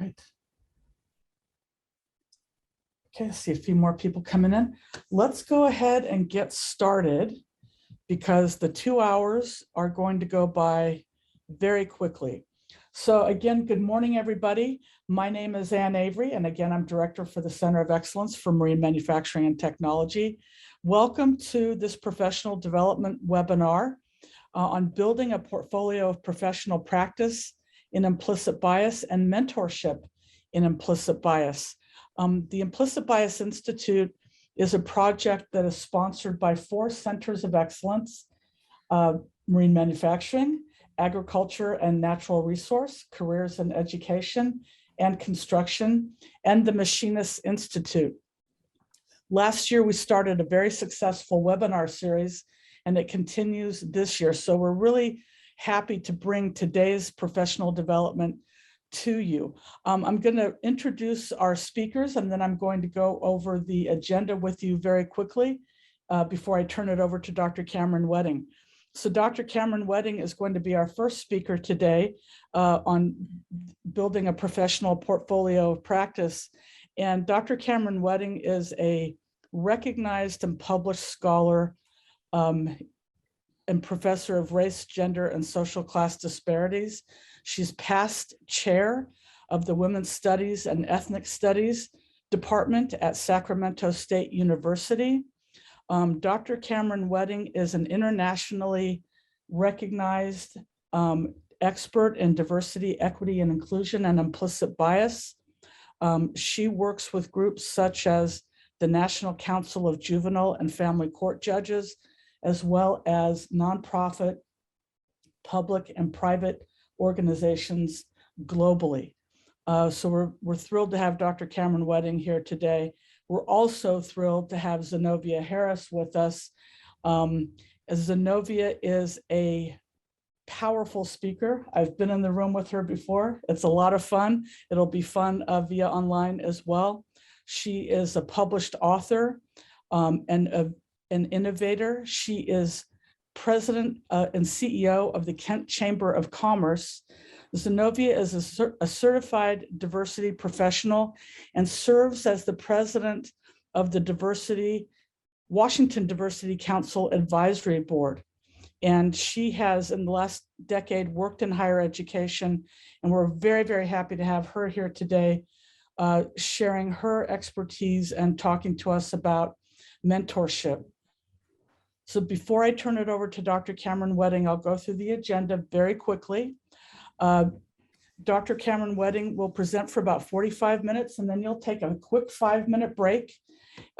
right. Okay, I see a few more people coming in. Let's go ahead and get started because the 2 hours are going to go by very quickly. So again, good morning, everybody. My name is Ann Avery, and again, I'm Director for the Center of Excellence for Marine Manufacturing and Technology. Welcome to this professional development webinar on building a portfolio of professional practice in implicit bias and mentorship in implicit bias. The Implicit Bias Institute is a project that is sponsored by 4 centers of excellence: marine manufacturing, agriculture and natural resource, careers and education, and construction, and the Machinists Institute. Last year, we started a very successful webinar series, and it continues this year. So we're really happy to bring today's professional development to you. I'm going to introduce our speakers, and then I'm going to go over the agenda with you very quickly before I turn it over to Dr. Cameron-Wedding. So Dr. Cameron-Wedding is going to be our first speaker today on building a professional portfolio of practice. And Dr. Cameron-Wedding is a recognized and published scholar and professor of race, gender, and social class disparities. She's past chair of the Women's Studies and Ethnic Studies Department at Sacramento State University. Dr. Cameron-Wedding is an internationally recognized expert in diversity, equity, and inclusion and implicit bias. She works with groups such as the National Council of Juvenile and Family Court Judges, as well as nonprofit, public, and private organizations globally. So we're thrilled to have Dr. Cameron-Wedding here today. We're also thrilled to have Zenovia Harris with us. Zenovia is a powerful speaker. I've been in the room with her before. It's a lot of fun. It'll be fun via online as well. She is a published author and an innovator. She is president and CEO of the Kent Chamber of Commerce. Zenovia is a certified diversity professional and serves as the president of the Washington Diversity Council Advisory Board. And she has, in the last decade, worked in higher education, and we're very, very happy to have her here today, sharing her expertise and talking to us about mentorship. So before I turn it over to Dr. Cameron-Wedding, I'll go through the agenda very quickly. Dr. Cameron-Wedding will present for about 45 minutes, and then you'll take a quick 5-minute break.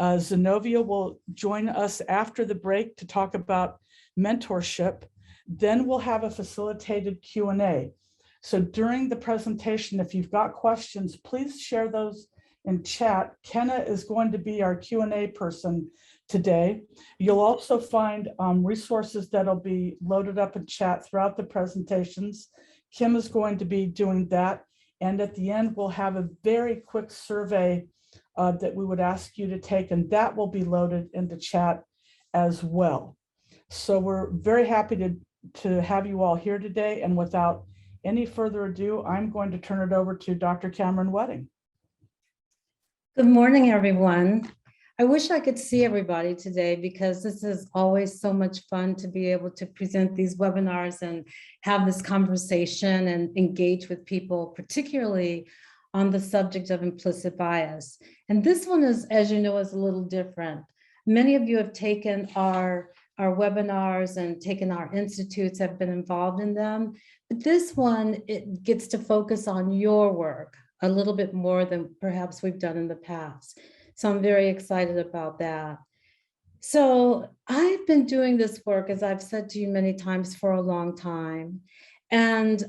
Zenovia will join us after the break to talk about mentorship. Then we'll have a facilitated Q&A. So during the presentation, if you've got questions, please share those in chat. Kenna is going to be our Q&A person today. You'll also find resources that'll be loaded up in chat throughout the presentations. Kim is going to be doing that. And at the end, we'll have a very quick survey that we would ask you to take, and that will be loaded into chat as well. So we're very happy to have you all here today. And without any further ado, I'm going to turn it over to Dr. Cameron-Wedding. Good morning, everyone. I wish I could see everybody today because this is always so much fun to be able to present these webinars and have this conversation and engage with people, particularly on the subject of implicit bias. And this one is, as you know, is a little different. Many of you have taken our webinars and taken our institutes, have been involved in them. But this one, it gets to focus on your work a little bit more than perhaps we've done in the past. So I'm very excited about that. So I've been doing this work, as I've said to you many times, for a long time. And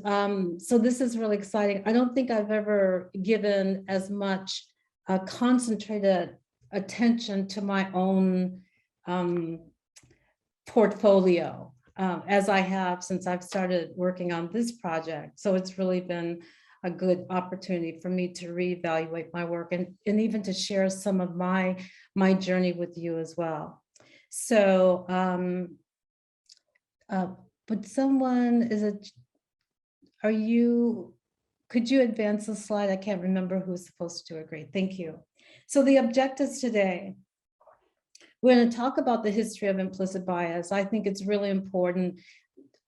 so this is really exciting. I don't think I've ever given as much concentrated attention to my own portfolio as I have since I've started working on this project. So it's really been a good opportunity for me to reevaluate my work and even to share some of my journey with you as well. So, but someone are you could you advance the slide? I can't remember who's supposed to do it. Great, thank you. So the objectives today, we're going to talk about the history of implicit bias. I think it's really important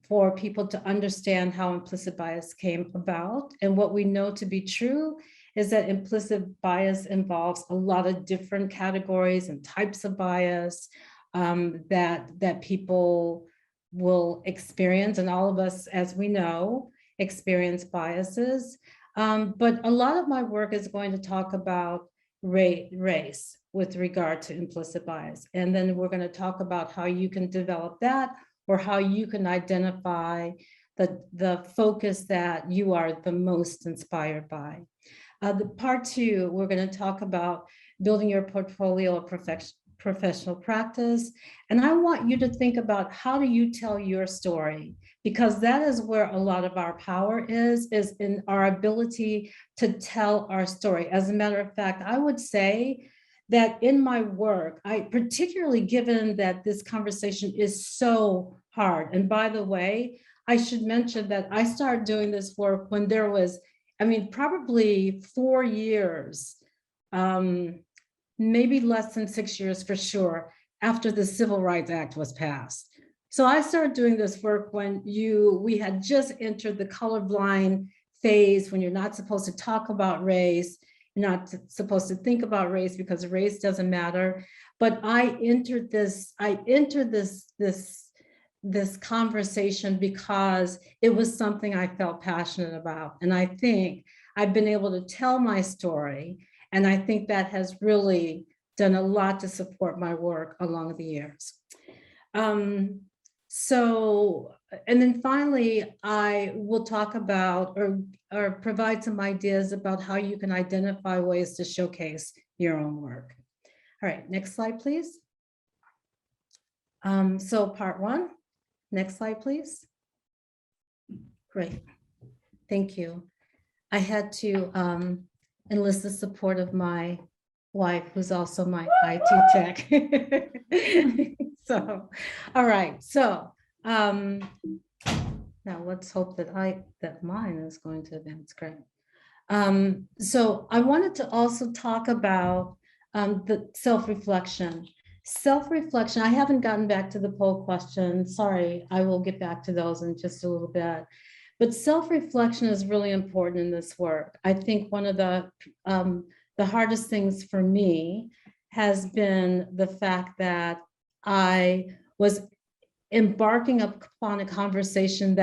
for people to understand how implicit bias came about. And what we know to be true is that implicit bias involves a lot of different categories and types of bias that people will experience. And all of us, as we know, experience biases. But a lot of my work is going to talk about race with regard to implicit bias. And then we're going to talk about how you can develop that, or how you can identify the focus that you are the most inspired by. The part two, we're going to talk about building your portfolio of professional practice. And I want you to think about, how do you tell your story? Because that is where a lot of our power is in our ability to tell our story. As a matter of fact, I would say that in my work, particularly given that this conversation is so hard. And by the way, I should mention that I started doing this work when there was, probably 4 years, maybe less than 6 years for sure, after the Civil Rights Act was passed. So I started doing this work when we had just entered the colorblind phase, when you're not supposed to talk about race. You're not supposed to think about race because race doesn't matter. But I entered this conversation because it was something I felt passionate about. And I think I've been able to tell my story. And I think that has really done a lot to support my work along the years. And then finally, I will talk about or provide some ideas about how you can identify ways to showcase your own work. All right, next slide, please. So part one, next slide, please. Great, thank you. I had to enlist the support of my wife, who's also my IT tech. So, all right, so now let's hope that mine is going to advance. Great. So I wanted to also talk about the self-reflection. Self-reflection, I haven't gotten back to the poll question. Sorry, I will get back to those in just a little bit. But self-reflection is really important in this work. I think one of the hardest things for me has been the fact that I was embarking upon a conversation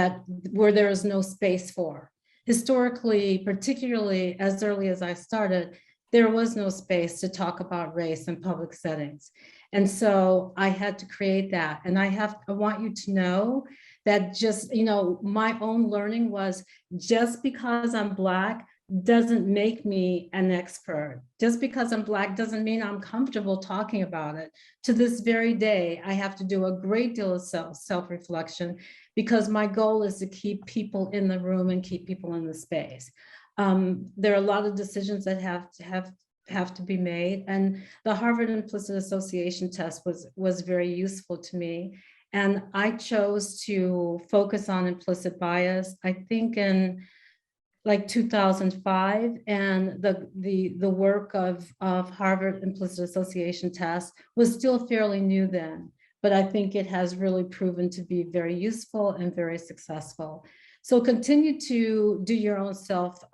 where there is no space for. Historically, particularly as early as I started, there was no space to talk about race in public settings. And so I had to create that. And I want you to know that just, my own learning was, just because I'm Black doesn't make me an expert. Just because I'm Black doesn't mean I'm comfortable talking about it. To this very day, I have to do a great deal of self-reflection, because my goal is to keep people in the room and keep people in the space. There are a lot of decisions that have to be made, and the Harvard Implicit Association test was very useful to me. And I chose to focus on implicit bias, I think in like 2005, and the work of Harvard Implicit Association test was still fairly new then, but I think it has really proven to be very useful and very successful. So continue to do your own self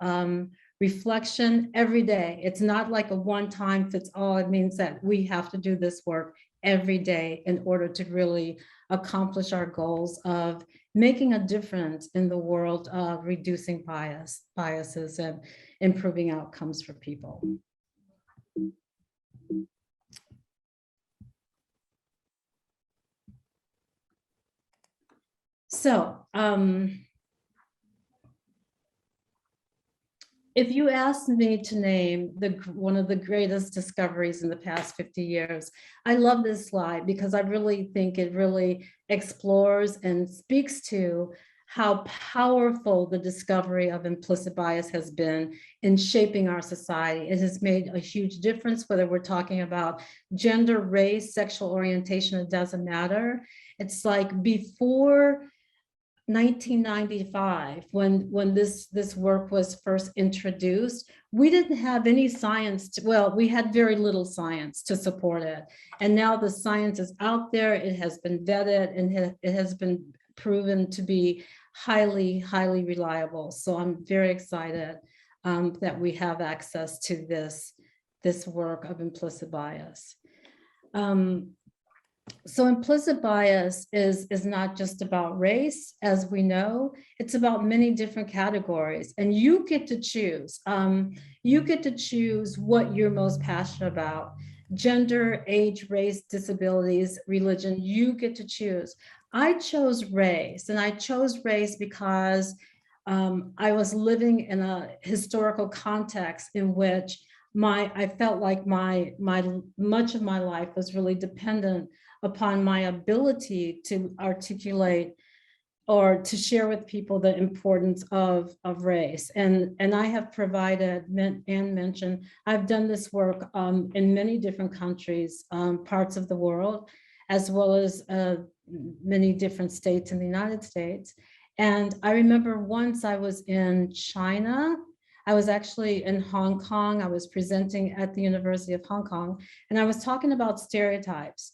reflection every day. It's not like a one-time fits all. It means that we have to do this work every day in order to really accomplish our goals of making a difference in the world of reducing biases and improving outcomes for people. So, if you asked me to name one of the greatest discoveries in the past 50 years, I love this slide because I really think it really explores and speaks to how powerful the discovery of implicit bias has been in shaping our society. It has made a huge difference, whether we're talking about gender, race, sexual orientation, it doesn't matter. It's like before 1995, when this work was first introduced, we didn't have any science. Well, we had very little science to support it. And now the science is out there. It has been vetted and it has been proven to be highly, highly reliable. So I'm very excited that we have access to this work of implicit bias. So implicit bias is not just about race, as we know, it's about many different categories, and you get to choose. You get to choose what you're most passionate about: gender, age, race, disabilities, religion. You get to choose. I chose race, and I chose race because I was living in a historical context in which I felt like much of my life was really dependent upon my ability to articulate or to share with people the importance of race. And I have provided and mentioned, I've done this work in many different countries, parts of the world, as well as many different states in the United States. And I remember once I was in China. I was actually in Hong Kong. I was presenting at the University of Hong Kong, and I was talking about stereotypes.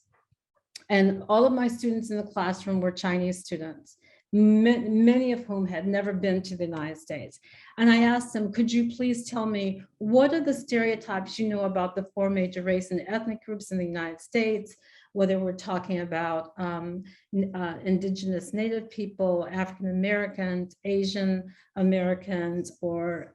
And all of my students in the classroom were Chinese students, many of whom had never been to the United States. And I asked them, could you please tell me, what are the stereotypes you know about the 4 major race and ethnic groups in the United States, whether we're talking about indigenous Native people, African Americans, Asian Americans, or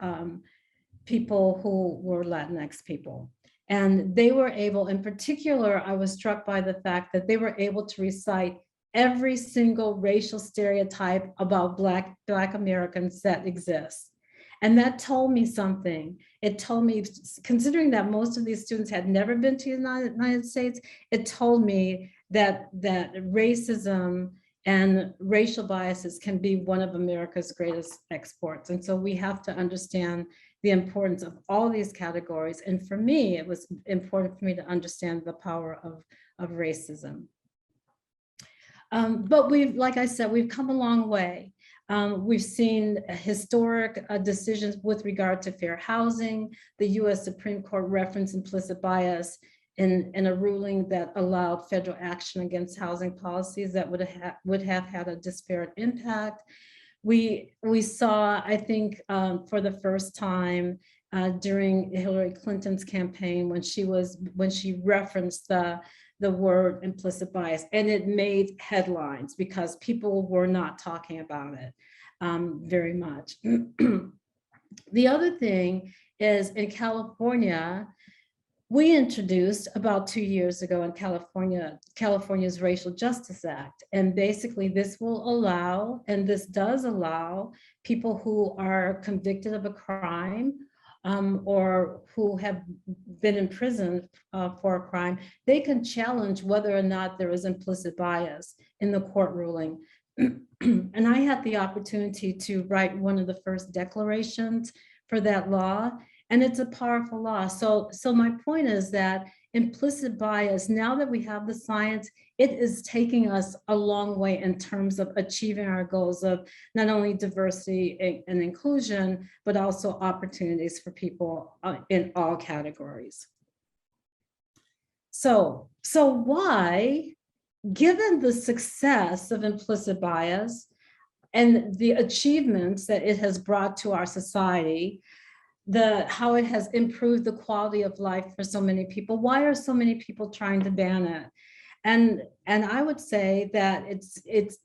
people who were Latinx people. And they were able, in particular, I was struck by the fact that they were able to recite every single racial stereotype about Black Americans that exists. And that told me something. It told me, considering that most of these students had never been to the United States, it told me that racism and racial biases can be one of America's greatest exports. And so we have to understand the importance of all these categories. And for me, it was important for me to understand the power of racism. But like I said, we've come a long way. We've seen historic decisions with regard to fair housing. The US Supreme Court referenced implicit bias in a ruling that allowed federal action against housing policies that would have had a disparate impact. We saw, I think, for the first time during Hillary Clinton's campaign, when she referenced the word implicit bias, and it made headlines because people were not talking about it very much. The other thing is, in California, we introduced about 2 years ago in California's Racial Justice Act. And basically this will allow, and this does allow, people who are convicted of a crime or who have been imprisoned for a crime, they can challenge whether or not there is implicit bias in the court ruling. And I had the opportunity to write one of the first declarations for that law. And it's a powerful law. So my point is that implicit bias, now that we have the science, it is taking us a long way in terms of achieving our goals of not only diversity and inclusion, but also opportunities for people in all categories. So why, given the success of implicit bias and the achievements that it has brought to our society, how it has improved the quality of life for so many people, why are so many people trying to ban it? And I would say that it's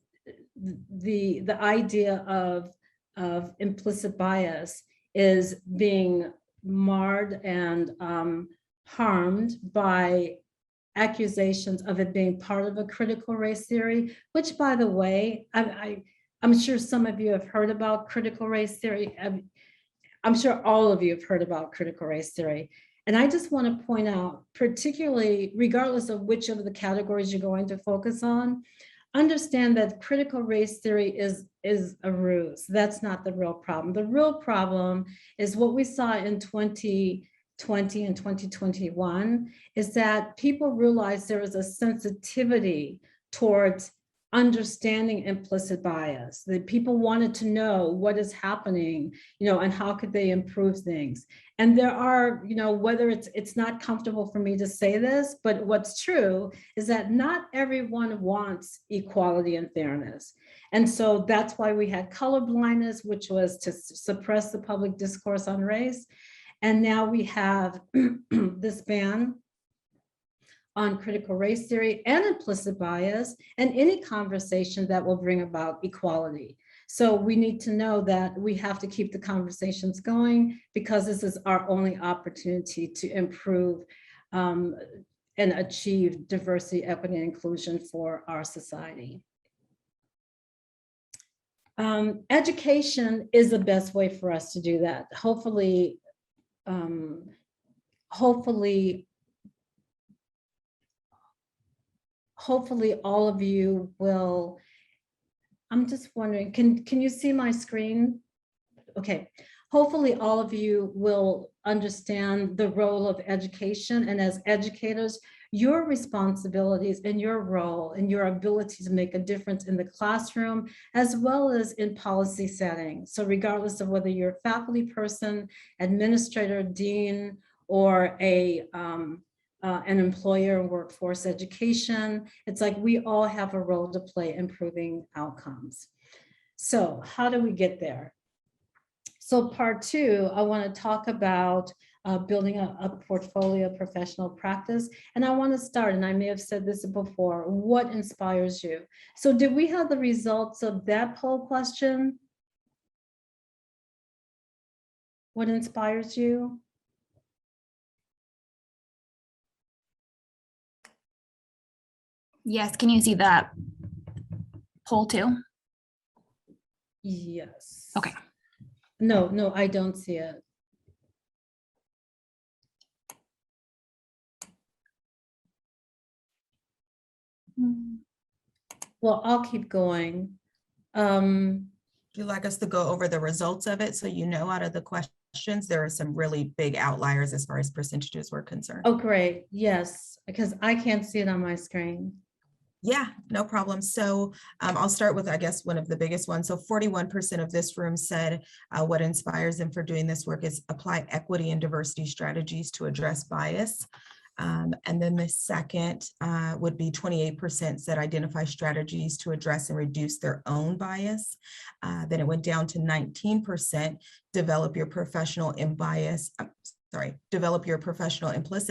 the idea of implicit bias is being marred and harmed by accusations of it being part of a critical race theory, which, by the way, I'm sure some of you have heard about critical race theory. I'm sure all of you have heard about critical race theory. And I just want to point out, particularly regardless of which of the categories you're going to focus on, understand that critical race theory is a ruse. That's not the real problem. The real problem is what we saw in 2020 and 2021, is that people realized there was a sensitivity towards understanding implicit bias, that people wanted to know what is happening, and how could they improve things. And there are, whether it's not comfortable for me to say this, but what's true is that not everyone wants equality and fairness. And so that's why we had color blindness, which was to suppress the public discourse on race. And now we have this ban on critical race theory and implicit bias, and any conversation that will bring about equality. So we need to know that we have to keep the conversations going, because this is our only opportunity to improve and achieve diversity, equity, and inclusion for our society. Education is the best way for us to do that. Hopefully all of you will. I'm just wondering, can you see my screen? Okay, hopefully all of you will understand the role of education, and as educators, your responsibilities and your role and your ability to make a difference in the classroom, as well as in policy setting. So regardless of whether you're a faculty person, administrator, dean, or an employer in workforce education, it's like we all have a role to play improving outcomes. So how do we get there? So part two, I want to talk about building a portfolio of professional practice. And I want to start, and I may have said this before, what inspires you? So did we have the results of that poll question? What inspires you? Yes, can you see that poll too? Yes. Okay. No, I don't see it. Well, I'll keep going. Would you like us to go over the results of it? So, out of the questions, there are some really big outliers as far as percentages were concerned. Oh, great. Yes, because I can't see it on my screen. Yeah, no problem. So I'll start with, I guess, one of the biggest ones. So 41% of this room said what inspires them for doing this work is apply equity and diversity strategies to address bias. And then the second would be 28% said identify strategies to address and reduce their own bias. Then it went down to 19%, develop your professional implicit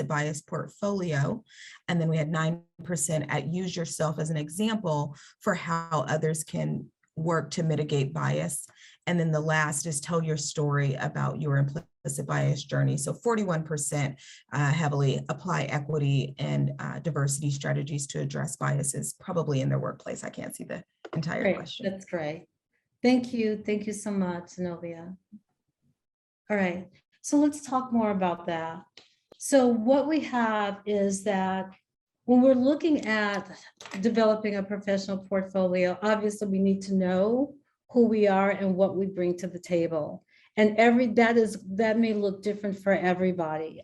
bias portfolio. And then we had 9% at use yourself as an example for how others can work to mitigate bias. And then the last is tell your story about your implicit bias journey. So 41% heavily apply equity and diversity strategies to address biases, probably in their workplace. I can't see the entire question. That's great. Thank you. Thank you so much, Zenovia. All right. So let's talk more about that. So what we have is that when we're looking at developing a professional portfolio, obviously we need to know who we are and what we bring to the table. And that may look different for everybody.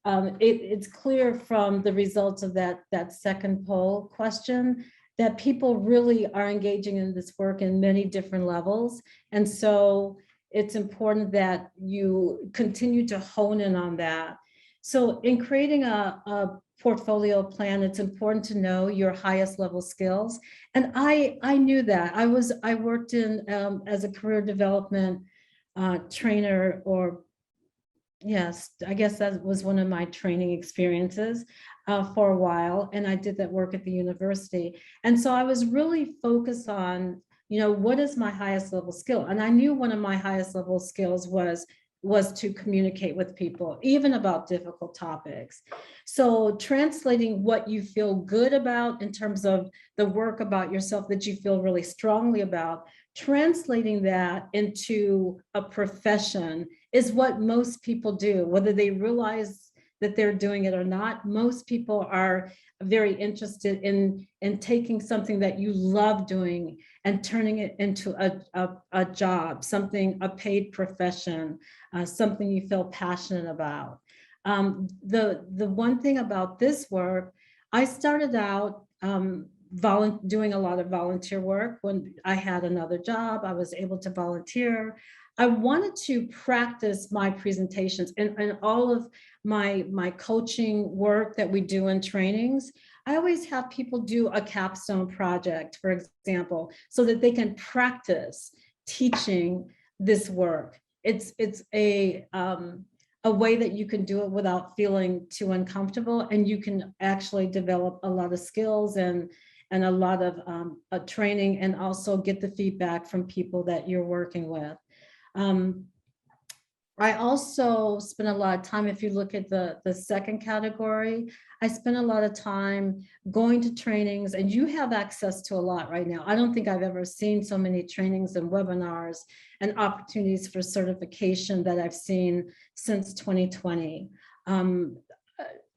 It's clear from the results of that second poll question that people really are engaging in this work in many different levels. And so it's important that you continue to hone in on that. So in creating a portfolio plan, it's important to know your highest level skills. And I knew that. I worked in as a career development trainer, or yes, I guess that was one of my training experiences for a while. And I did that work at the university. And so I was really focused on, what is my highest level skill? And I knew one of my highest level skills was to communicate with people, even about difficult topics. So translating what you feel good about in terms of the work about yourself that you feel really strongly about, translating that into a profession is what most people do, whether they realize that they're doing it or not. Most people are very interested in taking something that you love doing and turning it into a job, a paid profession, something you feel passionate about. The one thing about this work, I started out doing a lot of volunteer work. When I had another job, I was able to volunteer. I wanted to practice my presentations and all of my coaching work that we do in trainings. I always have people do a capstone project, for example, so that they can practice teaching this work. It's a way that you can do it without feeling too uncomfortable, and you can actually develop a lot of skills and a lot of training, and also get the feedback from people that you're working with. I also spend a lot of time, if you look at the second category, I spend a lot of time going to trainings, and you have access to a lot right now. I don't think I've ever seen so many trainings and webinars and opportunities for certification that I've seen since 2020.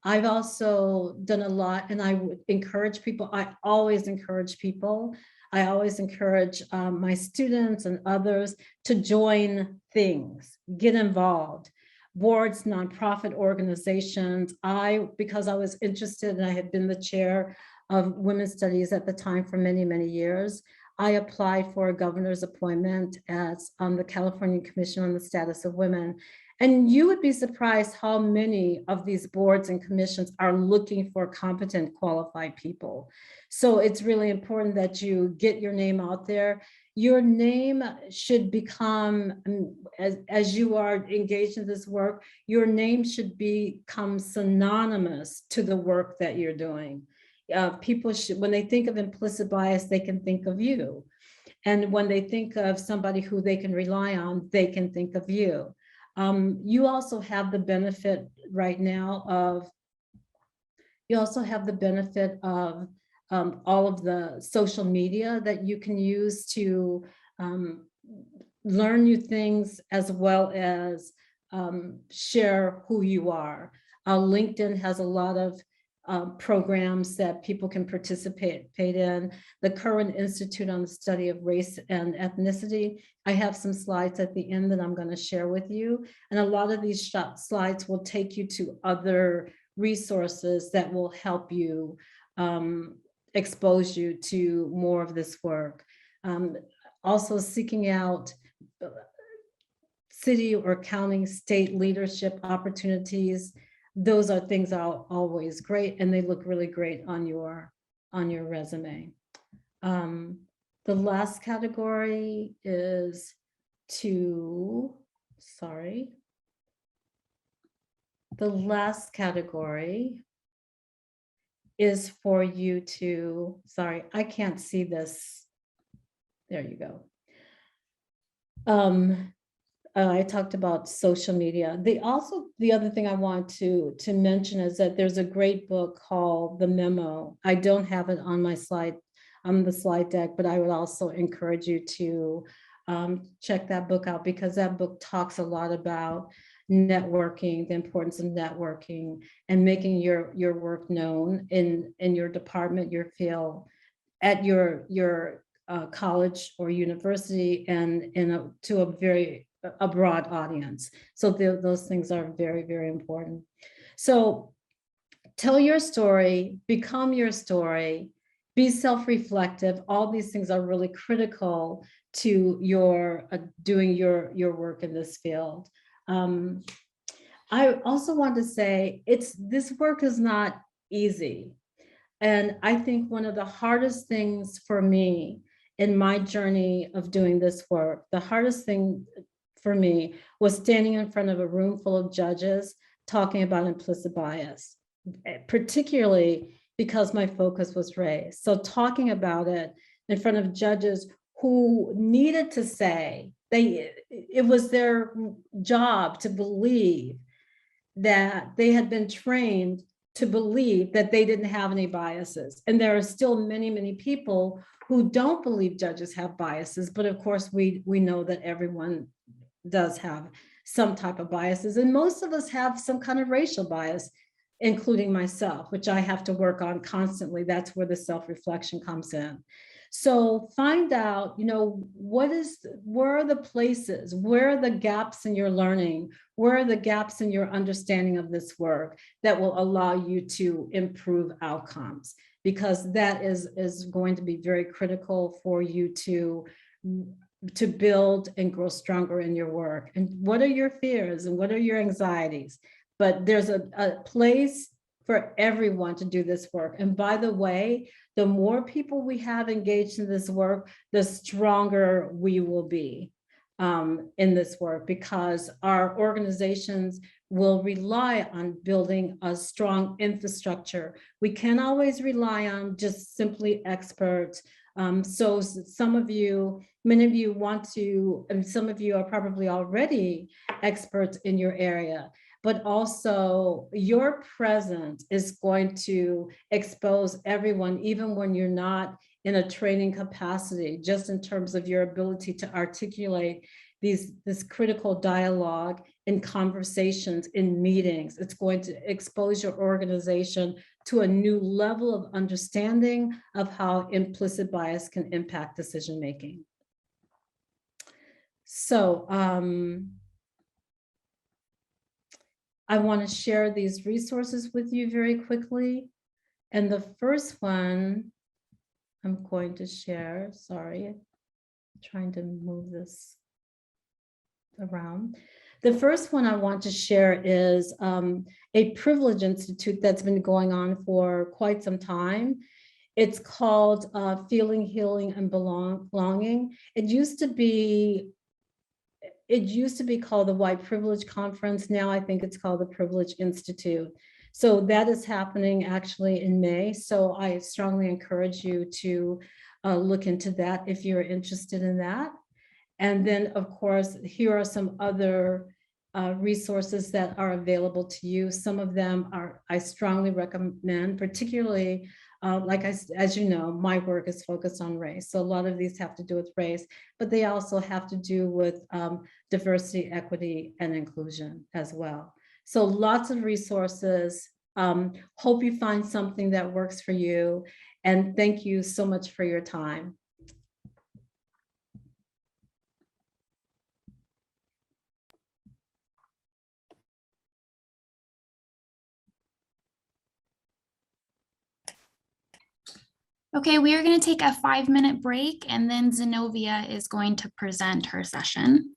I've also done a lot, and I would encourage people. I always encourage people. I always encourage my students and others to join things, get involved. Boards, nonprofit organizations. Because I was interested and I had been the chair of women's studies at the time for many, many years, I applied for a governor's appointment as on the California Commission on the Status of Women. And you would be surprised how many of these boards and commissions are looking for competent, qualified people. So it's really important that you get your name out there. Your name should become, as you are engaged in this work, your name should become synonymous to the work that you're doing. People should, when they think of implicit bias, they can think of you. And when they think of somebody who they can rely on, they can think of you. You also have the benefit right now of, all of the social media that you can use to learn new things, as well as share who you are. LinkedIn has a lot of programs that people can participate in. The Curran Institute on the Study of Race and Ethnicity. I have some slides at the end that I'm going to share with you. And a lot of these slides will take you to other resources that will help you expose you to more of this work. Also seeking out city or county, state leadership opportunities. Those are things that are always great, and they look really great on your resume. The last category is the last category is for you to, I can't see this. There you go. I talked about social media. The other thing I want to mention is that there's a great book called The Memo. I don't have it on my slide, on the slide deck, but I would also encourage you to check that book out, because that book talks a lot about networking, the importance of networking, and making your work known in your department, your field, at your college or university, and to a broad audience. So those things are very, very important. So tell your story, become your story, be self-reflective. All these things are really critical to your doing your work in this field. I also want to say this work is not easy. And I think one of the hardest things for me in my journey of doing this work, the hardest thing for me was standing in front of a room full of judges talking about implicit bias, particularly because my focus was race. So talking about it in front of judges who needed to say, it was their job to believe that they had been trained to believe that they didn't have any biases. And there are still many, many people who don't believe judges have biases, but of course we know that everyone does have some type of biases, and most of us have some kind of racial bias, including myself, which I have to work on constantly. That's where the self-reflection comes in. So find out, where are the places, where are the gaps in your learning, where are the gaps in your understanding of this work that will allow you to improve outcomes. because that is going to be very critical for you to build and grow stronger in your work. And what are your fears and what are your anxieties? But there's a place for everyone to do this work. And by the way, the more people we have engaged in this work, the stronger we will be in this work, because our organizations will rely on building a strong infrastructure. We can't always rely on just simply experts. So some of you, many of you want to, and some of you are probably already experts in your area, but also your presence is going to expose everyone, even when you're not in a training capacity, just in terms of your ability to articulate this critical dialogue in conversations, in meetings. It's going to expose your organization to a new level of understanding of how implicit bias can impact decision-making. So I want to share these resources with you very quickly. And the first one I'm going to share, sorry, I'm trying to move this around. The first one I want to share is a privilege institute that's been going on for quite some time. It's called Feeling, Healing, and Belonging. It used to be called the White Privilege Conference. Now I think it's called the Privilege Institute. So that is happening actually in May. So I strongly encourage you to look into that if you're interested in that. And then, of course, here are some other resources that are available to you. Some of them I strongly recommend, particularly as you know, my work is focused on race. So a lot of these have to do with race, but they also have to do with diversity, equity, and inclusion as well. So lots of resources. Hope you find something that works for you. And thank you so much for your time. Okay, we are going to take a 5-minute break, and then Zenovia is going to present her session.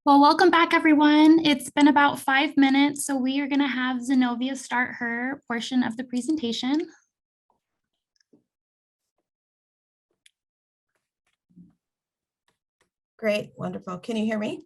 Well, welcome back, everyone. It's been about 5 minutes, so we are going to have Zenovia start her portion of the presentation. Great, wonderful. Can you hear me?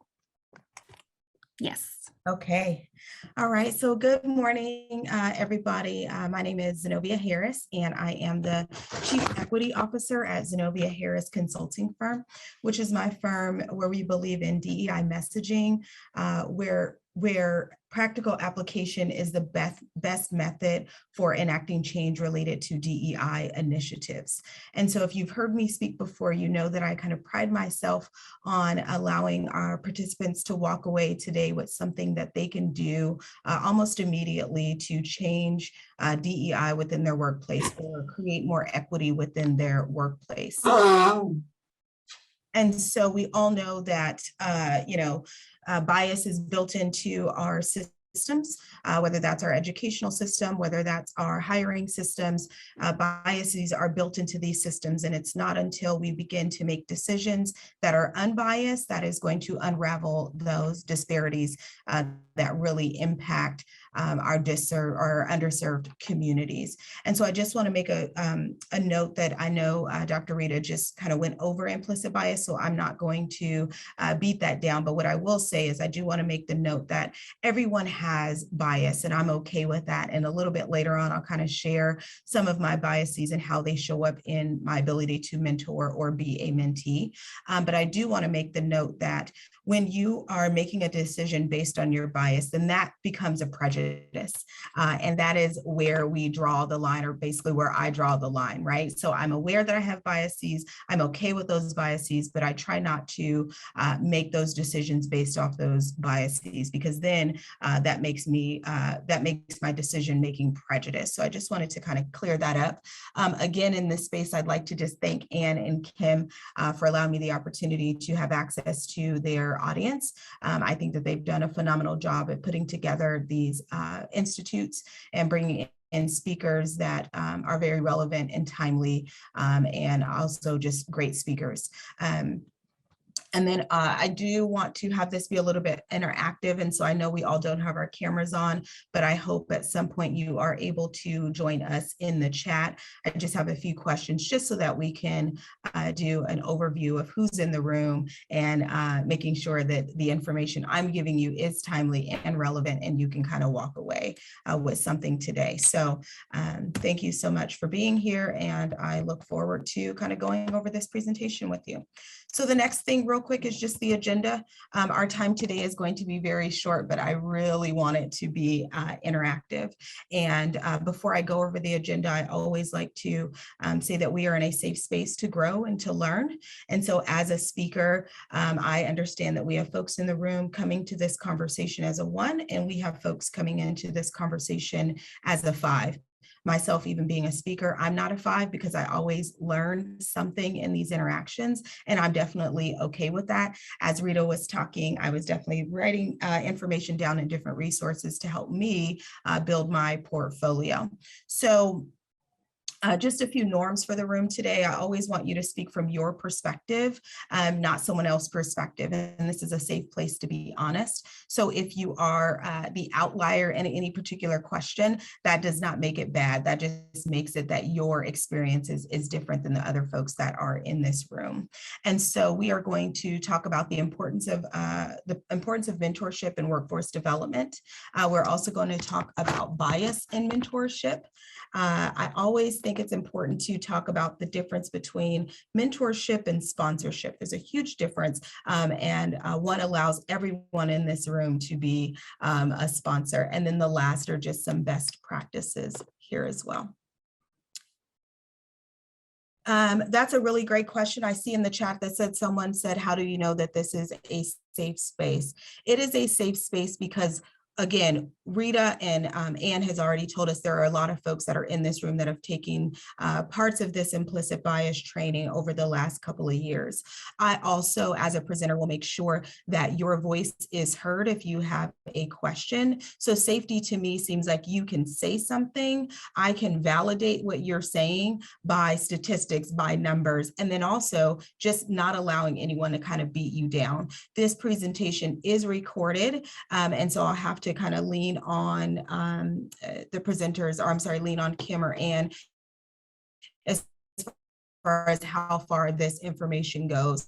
Yes. Okay. All right. So good morning, everybody. My name is Zenovia Harris, and I am the Chief Equity Officer at Zenovia Harris Consulting Firm, which is my firm where we believe in DEI messaging, where practical application is the best method for enacting change related to DEI initiatives. And so if you've heard me speak before, you know that I kind of pride myself on allowing our participants to walk away today with something that they can do almost immediately to change DEI within their workplace or create more equity within their workplace. And so we all know that, bias is built into our systems, whether that's our educational system, whether that's our hiring systems. Biases are built into these systems, and it's not until we begin to make decisions that are unbiased that is going to unravel those disparities that really impact our underserved communities. And so I just want to make a note that I know Dr. Rita just kind of went over implicit bias, so I'm not going to beat that down. But what I will say is I do want to make the note that everyone has bias, and I'm okay with that. And a little bit later on, I'll kind of share some of my biases and how they show up in my ability to mentor or be a mentee. But I do want to make the note that when you are making a decision based on your bias, then that becomes a prejudice. And that is where we draw the line, or basically where I draw the line, right? So I'm aware that I have biases. I'm okay with those biases, but I try not to make those decisions based off those biases, because then that makes my decision-making prejudice. So I just wanted to kind of clear that up. Again, in this space, I'd like to just thank Anne and Kim for allowing me the opportunity to have access to their audience. I think that they've done a phenomenal job at putting together these institutes and bringing in speakers that are very relevant and timely, and also just great speakers. And then I do want to have this be a little bit interactive. And so I know we all don't have our cameras on, but I hope at some point you are able to join us in the chat. I just have a few questions just so that we can do an overview of who's in the room and making sure that the information I'm giving you is timely and relevant, and you can kind of walk away with something today. So thank you so much for being here, and I look forward to kind of going over this presentation with you. So the next thing real quick is just the agenda. Our time today is going to be very short, but I really want it to be interactive. And before I go over the agenda, I always like to say that we are in a safe space to grow and to learn. And so as a speaker, I understand that we have folks in the room coming to this conversation as a 1, and we have folks coming into this conversation as a 5. Myself even being a speaker, I'm not a 5 because I always learn something in these interactions, and I'm definitely okay with that. As Rita was talking, I was definitely writing information down in different resources to help me build my portfolio. So just a few norms for the room today. I always want you to speak from your perspective, not someone else's perspective. And this is a safe place to be honest. So if you are the outlier in any particular question, that does not make it bad. That just makes it that your experience is different than the other folks that are in this room. And so we are going to talk about the importance of mentorship and workforce development. We're also going to talk about bias in mentorship. I always think it's important to talk about the difference between mentorship and sponsorship. There's a huge difference, and one allows everyone in this room to be a sponsor. And then the last are just some best practices here as well. That's a really great question. I see in the chat that someone said, how do you know that this is a safe space? It is a safe space because, again, Rita and Anne has already told us there are a lot of folks that are in this room that have taken parts of this implicit bias training over the last couple of years. I also, as a presenter, will make sure that your voice is heard if you have a question. So safety to me seems like you can say something. I can validate what you're saying by statistics, by numbers, and then also just not allowing anyone to kind of beat you down. This presentation is recorded, and so I'll have to kind of lean on the presenters, or I'm sorry, lean on Kim or Ann as far as how far this information goes.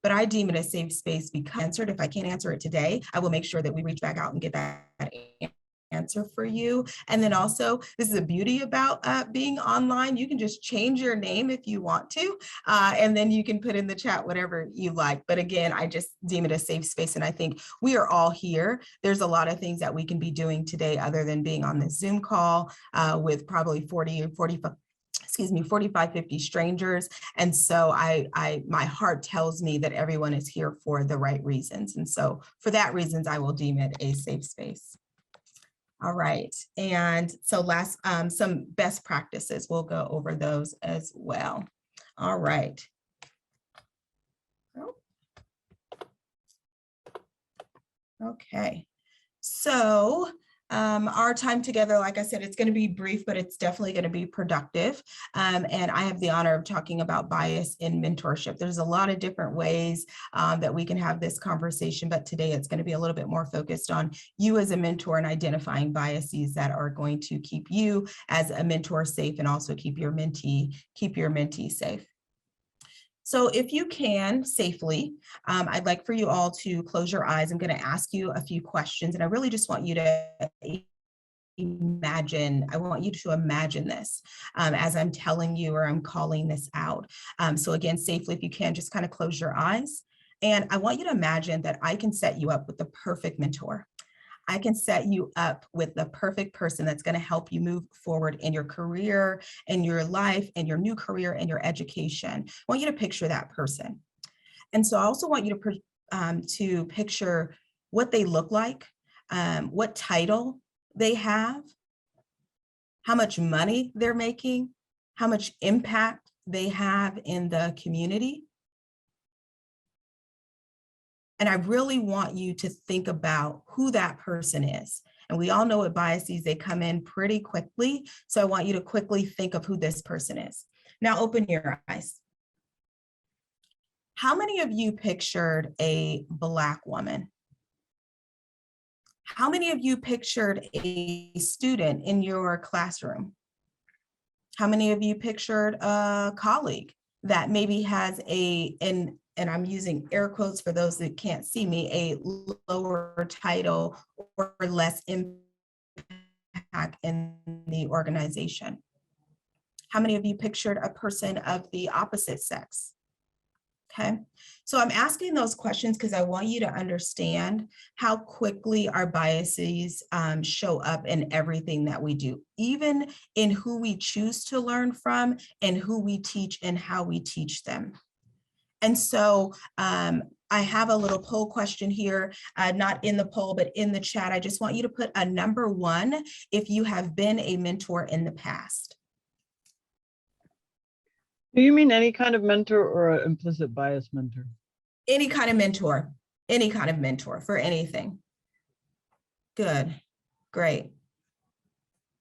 But I deem it a safe space because answered. If I can't answer it today, I will make sure that we reach back out and get that answer for you. And then also, this is the beauty about being online. You can just change your name if you want to, and then you can put in the chat whatever you like. But again, I just deem it a safe space. And I think we are all here. There's a lot of things that we can be doing today other than being on this Zoom call with probably 45, 50 strangers. And so my heart tells me that everyone is here for the right reasons. And so for that reasons, I will deem it a safe space. All right. And so last, some best practices, we'll go over those as well. All right. Okay. So our time together, like I said, it's going to be brief, but it's definitely going to be productive. And I have the honor of talking about bias in mentorship. There's a lot of different ways that we can have this conversation, but today it's going to be a little bit more focused on you as a mentor and identifying biases that are going to keep you as a mentor safe and also keep your mentee safe. So if you can safely, I'd like for you all to close your eyes. I'm going to ask you a few questions, and I really just want you to imagine this as I'm telling you or I'm calling this out. So again, safely, if you can, just kind of close your eyes. And I want you to imagine that I can set you up with the perfect mentor. I can set you up with the perfect person that's going to help you move forward in your career, in your life, in your new career, in your education. I want you to picture that person. And so I also want you to picture what they look like, what title they have, how much money they're making, how much impact they have in the community. And I really want you to think about who that person is. And we all know what biases, they come in pretty quickly. So I want you to quickly think of who this person is. Now open your eyes. How many of you pictured a Black woman? How many of you pictured a student in your classroom? How many of you pictured a colleague that maybe has and I'm using air quotes for those that can't see me, a lower title or less impact in the organization? How many of you pictured a person of the opposite sex? Okay, so I'm asking those questions because I want you to understand how quickly our biases show up in everything that we do, even in who we choose to learn from and who we teach and how we teach them. And so I have a little poll question here, not in the poll, but in the chat. I just want you to put a number 1 if you have been a mentor in the past. Do you mean any kind of mentor or an implicit bias mentor? Any kind of mentor for anything. Good, great.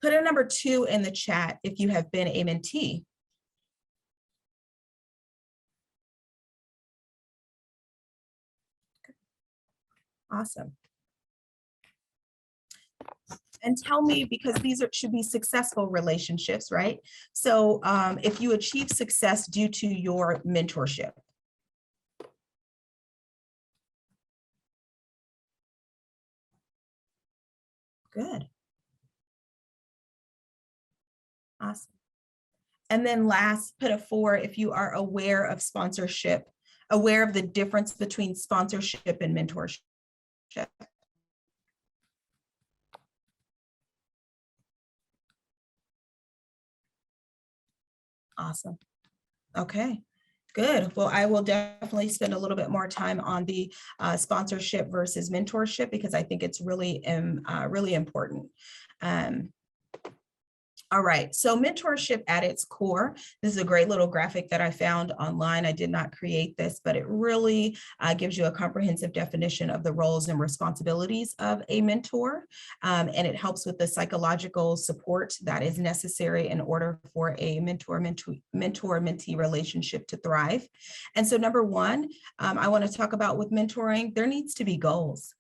Put a number 2 in the chat if you have been a mentee. Awesome. And tell me, because these should be successful relationships, right? So if you achieve success due to your mentorship. Good. Awesome. And then last, put a 4 if you are aware of sponsorship, aware of the difference between sponsorship and mentorship. Awesome. Okay. Good. Well, I will definitely spend a little bit more time on the sponsorship versus mentorship, because I think it's really, really important. All right, so mentorship at its core, this is a great little graphic that I found online. I did not create this, but it really gives you a comprehensive definition of the roles and responsibilities of a mentor. And it helps with the psychological support that is necessary in order for a mentor-mentee relationship to thrive. And so number one, I want to talk about with mentoring, there needs to be goals.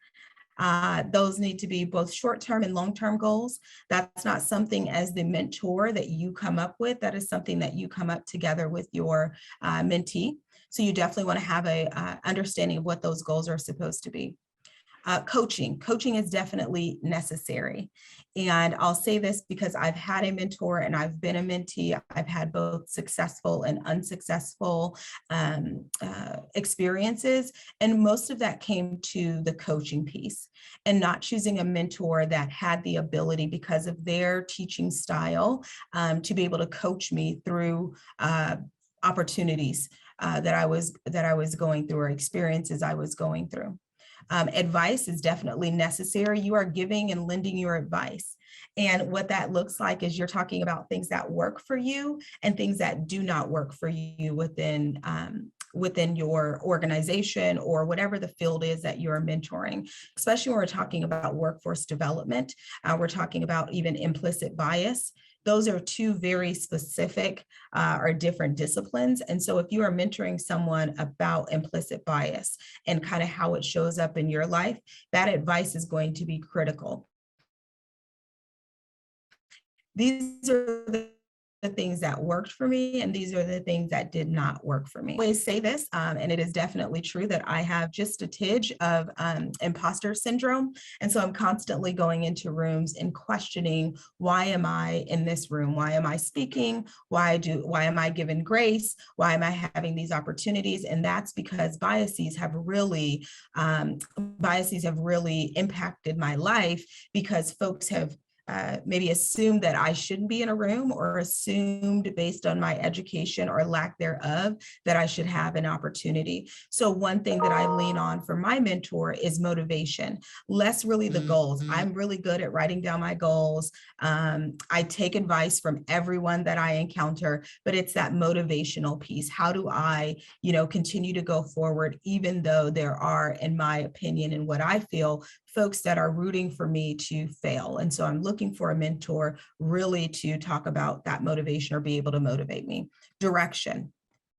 Those need to be both short-term and long-term goals. That's not something as the mentor that you come up with. That is something that you come up together with your mentee. So you definitely want to have a understanding of what those goals are supposed to be. Coaching is definitely necessary. And I'll say this because I've had a mentor and I've been a mentee. I've had both successful and unsuccessful experiences. And most of that came to the coaching piece and not choosing a mentor that had the ability, because of their teaching style, to be able to coach me through opportunities that I was going through, or experiences I was going through. Advice is definitely necessary. You are giving and lending your advice. And what that looks like is you're talking about things that work for you and things that do not work for you within your organization or whatever the field is that you're mentoring, especially when we're talking about workforce development. We're talking about even implicit bias. Those are two very specific or different disciplines. And so if you are mentoring someone about implicit bias and kind of how it shows up in your life, that advice is going to be critical. These are the things that worked for me, and these are the things that did not work for me. I always say this, and it is definitely true, that I have just a tidge of imposter syndrome. And so I'm constantly going into rooms and questioning, why am I in this room? Why am I speaking? Why am I given grace? Why am I having these opportunities? And that's because biases have really impacted my life, because folks have maybe assumed that I shouldn't be in a room, or assumed based on my education or lack thereof that I should have an opportunity. So one thing that I lean on for my mentor is motivation, less really the goals. I'm really good at writing down my goals. I take advice from everyone that I encounter, but it's that motivational piece. How do I, continue to go forward, even though there are, in my opinion and what I feel, folks that are rooting for me to fail. And so I'm looking for a mentor really to talk about that motivation or be able to motivate me. Direction.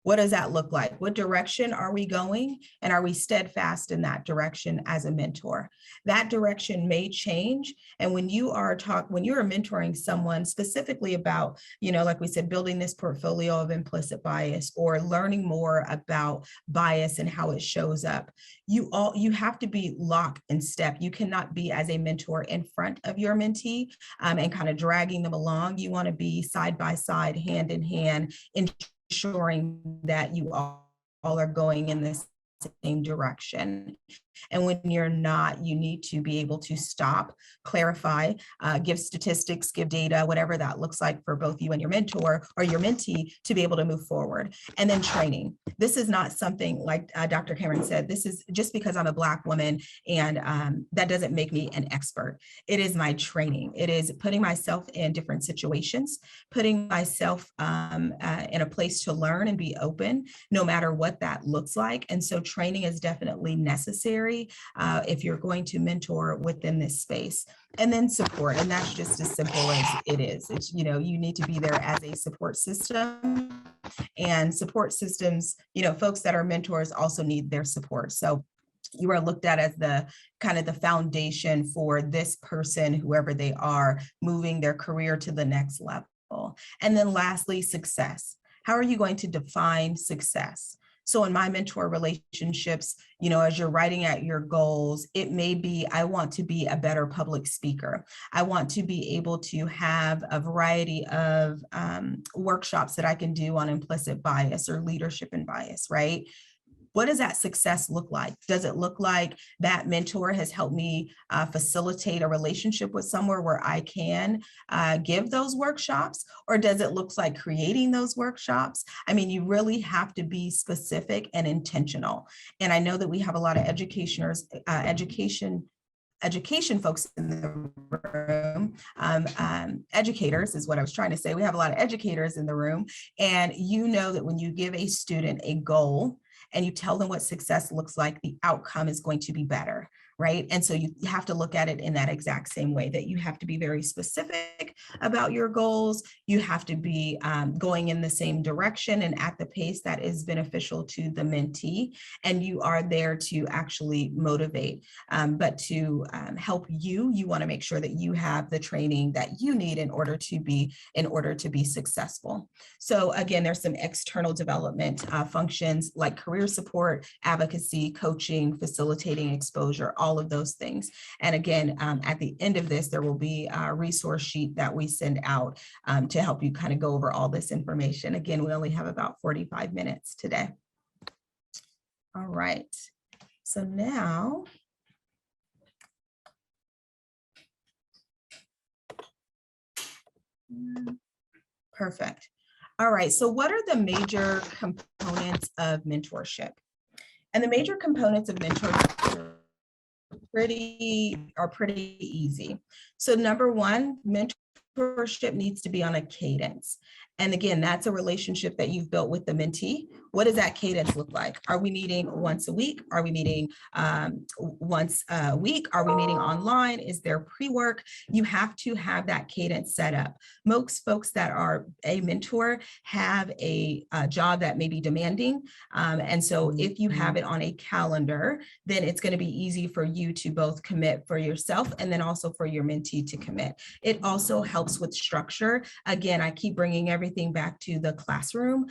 What does that look like? What direction are we going? And are we steadfast in that direction as a mentor? That direction may change. And when you are mentoring someone specifically about, like we said, building this portfolio of implicit bias, or learning more about bias and how it shows up, you have to be lock and step. You cannot be, as a mentor, in front of your mentee and kind of dragging them along. You want to be side by side, hand in hand, ensuring that you all are going in the same direction. And when you're not, you need to be able to stop, clarify, give statistics, give data, whatever that looks like for both you and your mentor or your mentee, to be able to move forward. And then training. This is not something like Dr. Cameron said, this is just because I'm a Black woman and that doesn't make me an expert. It is my training. It is putting myself in different situations, putting myself in a place to learn and be open, no matter what that looks like. And so training is definitely necessary if you're going to mentor within this space. And then support, and that's just as simple as it is. It's, you need to be there as a support system, and support systems, folks that are mentors also need their support. So you are looked at as the kind of the foundation for this person, whoever they are, moving their career to the next level. And then lastly, success. How are you going to define success? So in my mentor relationships, as you're writing out your goals, it may be, I want to be a better public speaker. I want to be able to have a variety of workshops that I can do on implicit bias or leadership and bias, right? what does that success look like? Does it look like that mentor has helped me facilitate a relationship with somewhere where I can give those workshops? Or does it look like creating those workshops? I mean, you really have to be specific and intentional. And I know that we have a lot of education folks in the room. Educators is what I was trying to say. We have a lot of educators in the room. And you know that when you give a student a goal and you tell them what success looks like, the outcome is going to be better, right? And so you have to look at it in that exact same way, that you have to be very specific about your goals. You have to be going in the same direction and at the pace that is beneficial to the mentee. And you are there to actually motivate, but to help you, you want to make sure that you have the training that you need in order to be successful. So again, there's some external development functions like career support, advocacy, coaching, facilitating exposure, all of those things. And again, at the end of this, there will be a resource sheet that we send out to help you kind of go over all this information. Again, we only have about 45 minutes today. All right. So now, perfect. All right, so what are the major components of mentorship? And the major components of mentorship are pretty easy. So number one, mentorship needs to be on a cadence. And again, that's a relationship that you've built with the mentee. What does that cadence look like? Are we meeting once a week? Are we meeting once a week? Are we meeting online? Is there pre-work? You have to have that cadence set up. Most folks that are a mentor have a job that may be demanding. And so if you have it on a calendar, then it's going to be easy for you to both commit for yourself and then also for your mentee to commit. It also helps with structure. Again, I keep bringing everything back to the classroom.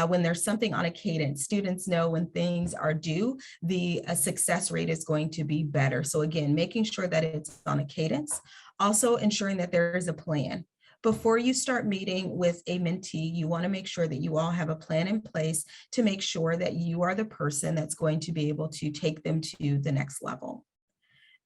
When there's something on a cadence, students know when things are due, the success rate is going to be better. So again, making sure that it's on a cadence, also ensuring that there is a plan. Before you start meeting with a mentee, you want to make sure that you all have a plan in place to make sure that you are the person that's going to be able to take them to the next level.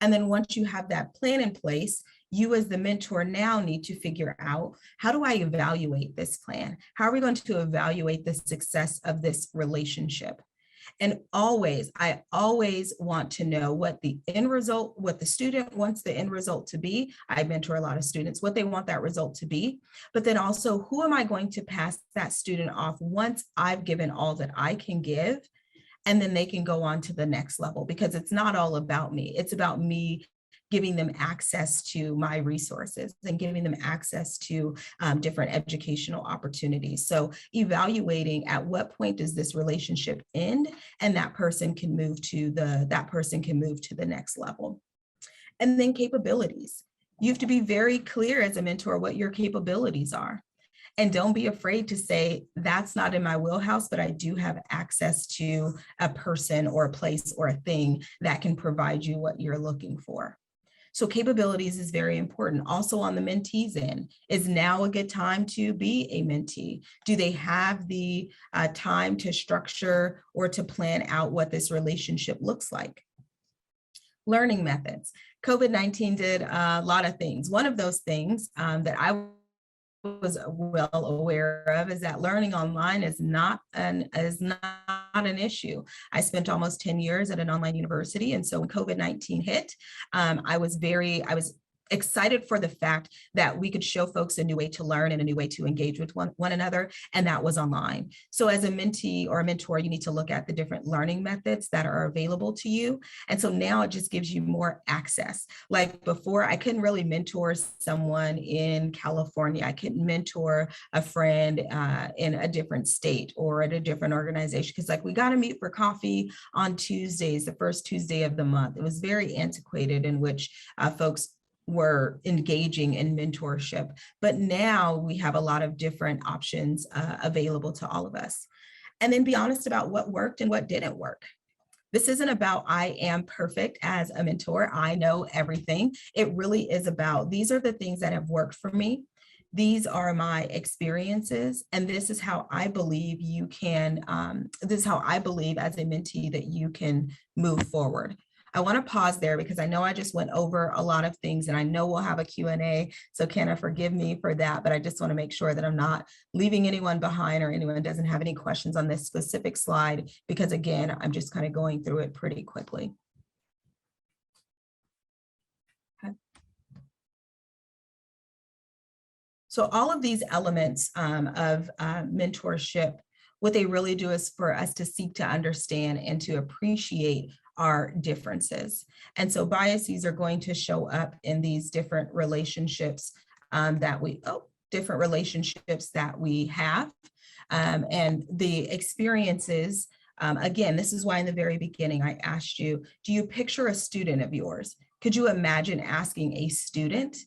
And then once you have that plan in place, you as the mentor now need to figure out, how do I evaluate this plan? How are we going to evaluate the success of this relationship? And I always want to know what the end result, what the student wants the end result to be. I mentor a lot of students, what they want that result to be, but then also who am I going to pass that student off once I've given all that I can give, and then they can go on to the next level, because it's not all about me. It's about me giving them access to my resources and giving them access to different educational opportunities. So evaluating at what point does this relationship end, and that person can move to the next level. And then capabilities. You have to be very clear as a mentor what your capabilities are. And don't be afraid to say, that's not in my wheelhouse, but I do have access to a person or a place or a thing that can provide you what you're looking for. So capabilities is very important. Also on the mentee's end, is now a good time to be a mentee? Do they have the time to structure or to plan out what this relationship looks like? Learning methods. COVID-19 did a lot of things. One of those things that I was well aware of is that learning online is not an issue. I spent almost 10 years at an online university. And so when COVID-19 hit, I was excited for the fact that we could show folks a new way to learn and a new way to engage with one another, and that was online. So as a mentee or a mentor, you need to look at the different learning methods that are available to you. And so now it just gives you more access. Like before, I couldn't really mentor someone in California. I couldn't mentor a friend in a different state or at a different organization, because like, we got to meet for coffee on Tuesdays, the first Tuesday of the month. It was very antiquated in which folks were engaging in mentorship. But now we have a lot of different options available to all of us. And then be honest about what worked and what didn't work. This isn't about I am perfect as a mentor, I know everything. It really is about, these are the things that have worked for me. these are my experiences, and this is how I believe you can, this is how I believe as a mentee that you can move forward. I want to pause there because I know I just went over a lot of things, and I know we'll have a Q&A, so Kenna, forgive me for that, but I just want to make sure that I'm not leaving anyone behind or anyone doesn't have any questions on this specific slide, because again, I'm just kind of going through it pretty quickly. Okay. So all of these elements of mentorship, what they really do is for us to seek to understand and to appreciate our differences. And so biases are going to show up in these different relationships different relationships that we have. And the experiences, again, this is why in the very beginning I asked you, do you picture a student of yours? Could you imagine asking a student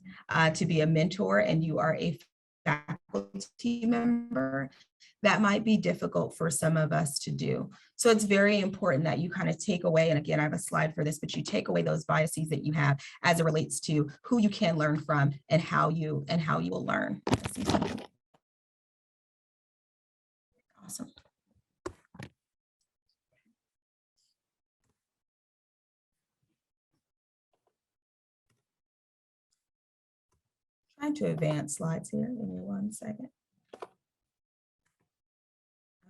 to be a mentor and you are a faculty member? That might be difficult for some of us to do. So it's very important that you kind of take away, and again, I have a slide for this, but you take away those biases that you have as it relates to who you can learn from and how you will learn. Awesome. Trying to advance slides here. Give me 1 second.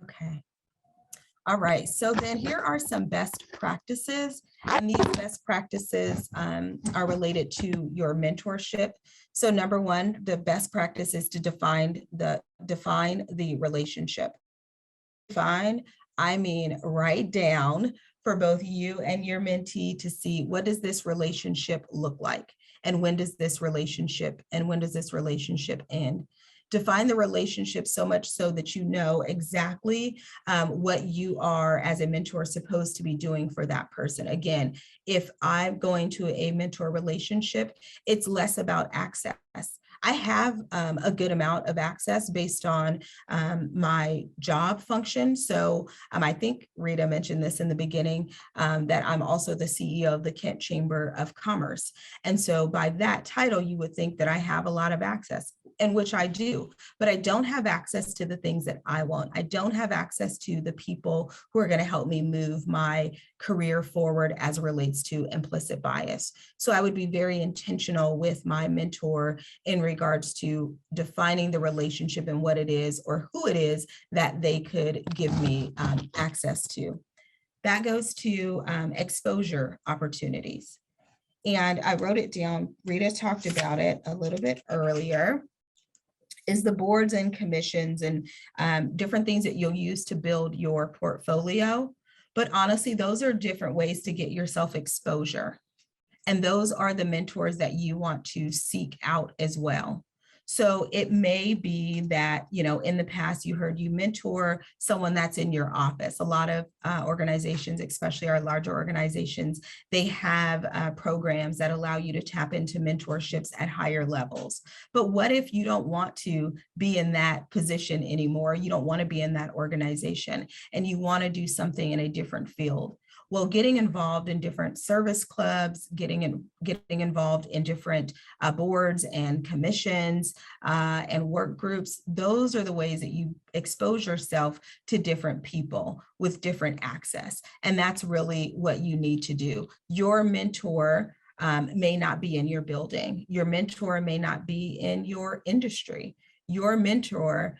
Okay. All right. So then here are some best practices. And these best practices are related to your mentorship. So number one, the best practice is to define the relationship. Define, I mean, write down for both you and your mentee to see what does this relationship look like? And when does this relationship end? Define the relationship so much so that you know exactly what you are as a mentor supposed to be doing for that person. Again, if I'm going to a mentor relationship, it's less about access. I have a good amount of access based on my job function. So I think Rita mentioned this in the beginning, that I'm also the CEO of the Kent Chamber of Commerce. And so by that title, you would think that I have a lot of access, and which I do, but I don't have access to the things that I want. I don't have access to the people who are going to help me move my career forward as it relates to implicit bias. So I would be very intentional with my mentor in regards to defining the relationship and what it is or who it is that they could give me access to. That goes to exposure opportunities. And I wrote it down. Rita talked about it a little bit earlier, is the boards and commissions and different things that you'll use to build your portfolio. But honestly, those are different ways to get yourself exposure. And those are the mentors that you want to seek out as well. So it may be that, you know, in the past you heard you mentor someone that's in your office. A lot of organizations, especially our larger organizations, they have programs that allow you to tap into mentorships at higher levels. But what if you don't want to be in that position anymore? You don't want to be in that organization and you want to do something in a different field. Well, getting involved in different service clubs, getting involved in different boards and commissions and work groups, those are the ways that you expose yourself to different people with different access. And that's really what you need to do. Your mentor may not be in your building. Your mentor may not be in your industry. Your mentor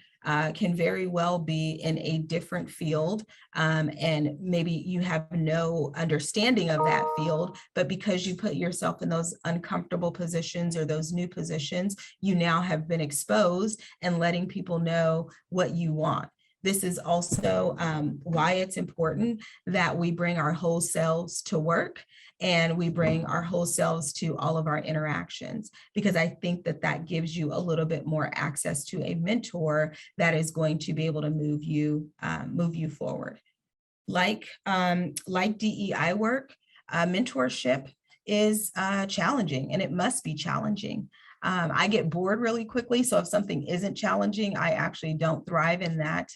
can very well be in a different field, and maybe you have no understanding of that field, but because you put yourself in those uncomfortable positions or those new positions, you now have been exposed and letting people know what you want. This is also why it's important that we bring our whole selves to work and we bring our whole selves to all of our interactions, because I think that that gives you a little bit more access to a mentor that is going to be able to move you forward. Like DEI work, mentorship is challenging, and it must be challenging. I get bored really quickly. So if something isn't challenging, I actually don't thrive in that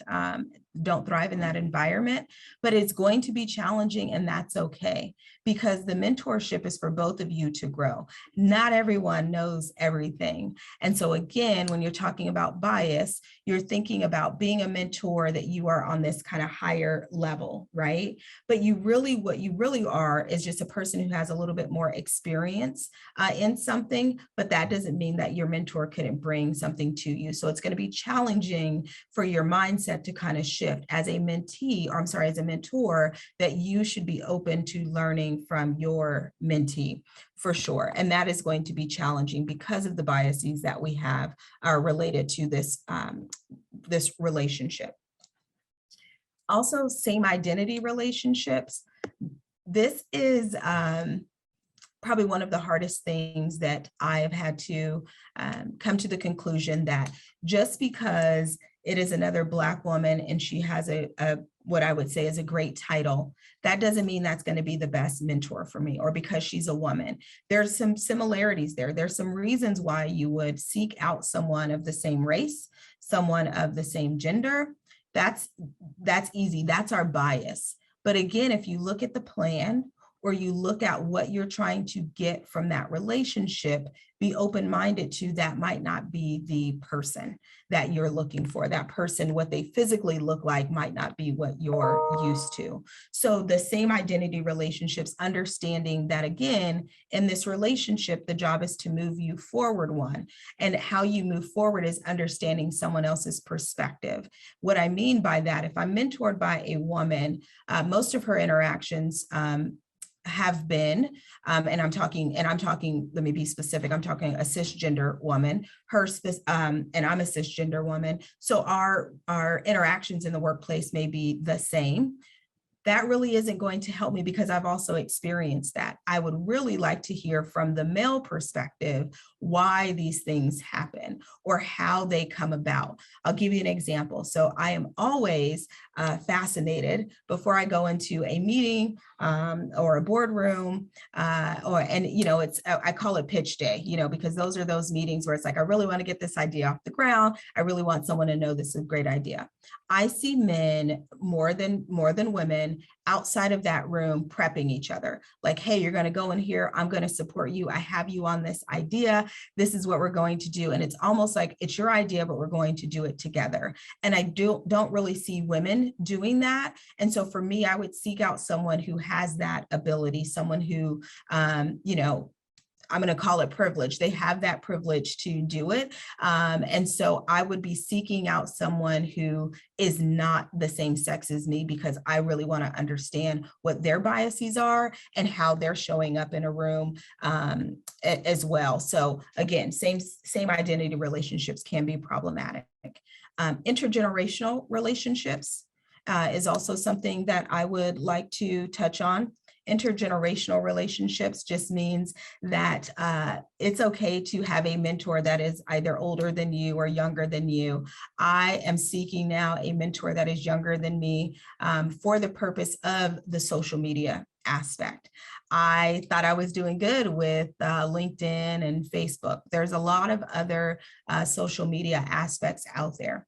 don't thrive in that environment, but it's going to be challenging, and that's okay, because the mentorship is for both of you to grow. Not everyone knows everything. And so again, when you're talking about bias, you're thinking about being a mentor, that you are on this kind of higher level, right? But what you really are is just a person who has a little bit more experience in something, but that doesn't mean that your mentor couldn't bring something to you. So it's going to be challenging for your mindset to kind of shift as a mentee, or I'm sorry, as a mentor, that you should be open to learning from your mentee for sure. And that is going to be challenging because of the biases that we have are related to this, this relationship. Also, same identity relationships. This is probably one of the hardest things that I have had to come to the conclusion that just because it is another Black woman and she has a what I would say is a great title, that doesn't mean that's going to be the best mentor for me, or because she's a woman. There's some similarities there. There's some reasons why you would seek out someone of the same race, someone of the same gender. That's easy. That's our bias. But again, if you look at the plan, or you look at what you're trying to get from that relationship, be open-minded to that might not be the person that you're looking for. That person, what they physically look like might not be what you're used to. So the same identity relationships, understanding that again, in this relationship, the job is to move you forward one. And how you move forward is understanding someone else's perspective. What I mean by that, if I'm mentored by a woman, most of her interactions have been, and I'm talking, let me be specific, I'm talking a cisgender woman, and I'm a cisgender woman. So our interactions in the workplace may be the same. That really isn't going to help me because I've also experienced that. I would really like to hear from the male perspective why these things happen or how they come about. I'll give you an example. So I am always fascinated before I go into a meeting or a boardroom, I call it pitch day, because those are those meetings where it's like, I really want to get this idea off the ground. I really want someone to know this is a great idea. I see men more than women outside of that room prepping each other. Like, hey, you're going to go in here. I'm going to support you. I have you on this idea. This is what we're going to do. And it's almost like it's your idea, but we're going to do it together. And I don't really see women doing that. And so for me, I would seek out someone who has that ability, someone who, I'm going to call it privilege. They have that privilege to do it. And so I would be seeking out someone who is not the same sex as me, because I really want to understand what their biases are and how they're showing up in a room as well. So again, same identity relationships can be problematic. Intergenerational relationships is also something that I would like to touch on. Intergenerational relationships just means that it's okay to have a mentor that is either older than you or younger than you. I am seeking now a mentor that is younger than me for the purpose of the social media aspect. I thought I was doing good with LinkedIn and Facebook. There's a lot of other social media aspects out there,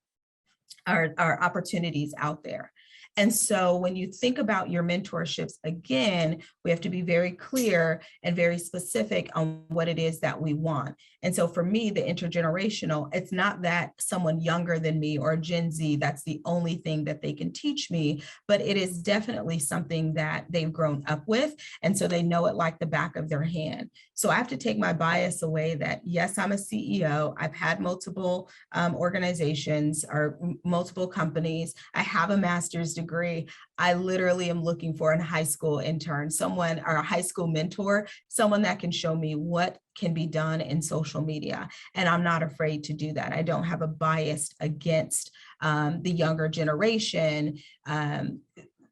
are opportunities out there. And so when you think about your mentorships, again, we have to be very clear and very specific on what it is that we want. And so for me, the intergenerational, it's not that someone younger than me or Gen Z, that's the only thing that they can teach me, but it is definitely something that they've grown up with. And so they know it like the back of their hand. So I have to take my bias away that, yes, I'm a CEO. I've had multiple organizations or multiple companies. I have a master's degree. I literally am looking for a high school intern, someone or a high school mentor, someone that can show me what can be done in social media. And I'm not afraid to do that. I don't have a bias against the younger generation.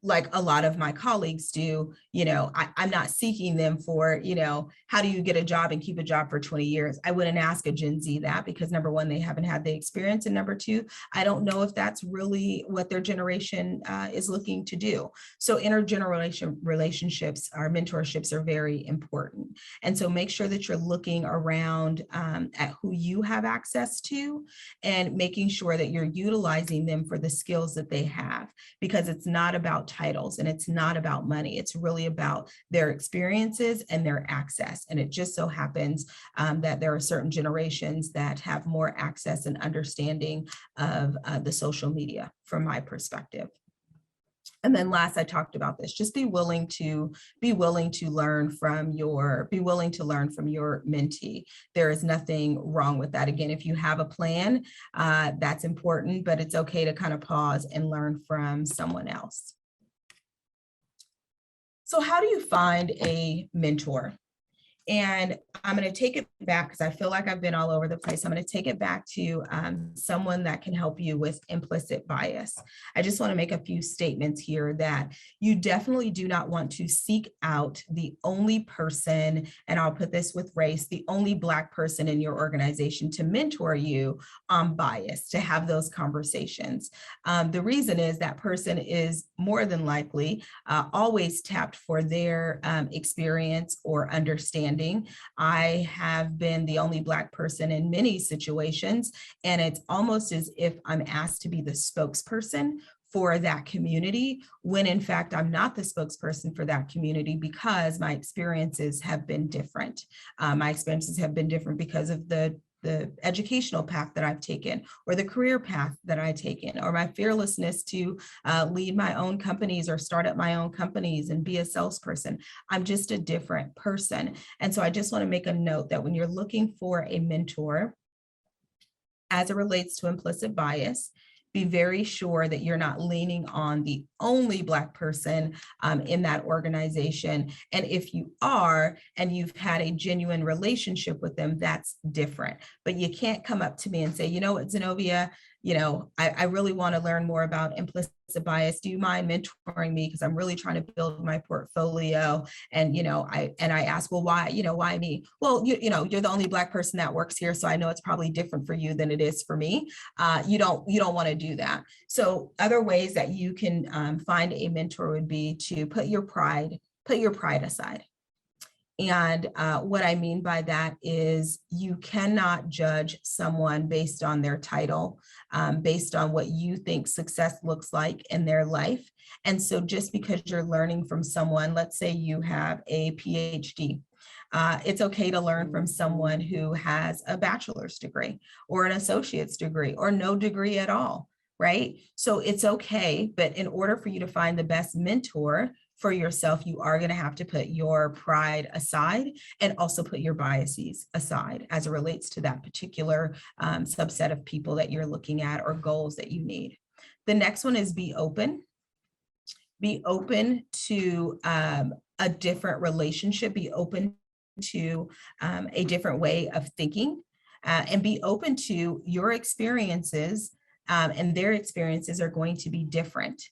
like a lot of my colleagues do, I'm not seeking them for, how do you get a job and keep a job for 20 years? I wouldn't ask a Gen Z that, because number one, they haven't had the experience. And number two, I don't know if that's really what their generation is looking to do. So intergenerational relationships, our mentorships are very important. And so make sure that you're looking around at who you have access to and making sure that you're utilizing them for the skills that they have, because it's not about titles and it's not about money. It's really about their experiences and their access. And it just so happens that there are certain generations that have more access and understanding of the social media from my perspective. And then last, I talked about this, just be willing to learn from your mentee. There is nothing wrong with that. Again, if you have a plan, that's important, but it's okay to kind of pause and learn from someone else. So how do you find a mentor? And I'm going to take it back, because I feel like I've been all over the place. I'm going to take it back to someone that can help you with implicit bias. I just want to make a few statements here that you definitely do not want to seek out the only person, and I'll put this with race, the only Black person in your organization to mentor you on bias, to have those conversations. The reason is that person is more than likely always tapped for their experience or understanding. I have been the only Black person in many situations, and it's almost as if I'm asked to be the spokesperson for that community, when in fact I'm not the spokesperson for that community, because my experiences have been different. My experiences have been different because of the educational path that I've taken, or the career path that I've taken, or my fearlessness to lead my own companies or start up my own companies and be a salesperson. I'm just a different person. And so I just want to make a note that when you're looking for a mentor, as it relates to implicit bias, be very sure that you're not leaning on the only Black person in that organization. And if you are, and you've had a genuine relationship with them, that's different. But you can't come up to me and say, you know what, Zenovia, I really want to learn more about implicit bias. Do you mind mentoring me? Because I'm really trying to build my portfolio. And, I ask, well, why me? Well, you're the only Black person that works here. So I know it's probably different for you than it is for me. You don't want to do that. So other ways that you can find a mentor would be to put your pride aside. And what I mean by that is you cannot judge someone based on their title, based on what you think success looks like in their life. And so just because you're learning from someone, let's say you have a PhD, it's okay to learn from someone who has a bachelor's degree or an associate's degree or no degree at all, right? So it's okay, but in order for you to find the best mentor for yourself, you are going to have to put your pride aside and also put your biases aside as it relates to that particular subset of people that you're looking at or goals that you need. The next one is be open. Be open to a different relationship, be open to a different way of thinking, and be open to your experiences, and their experiences are going to be different.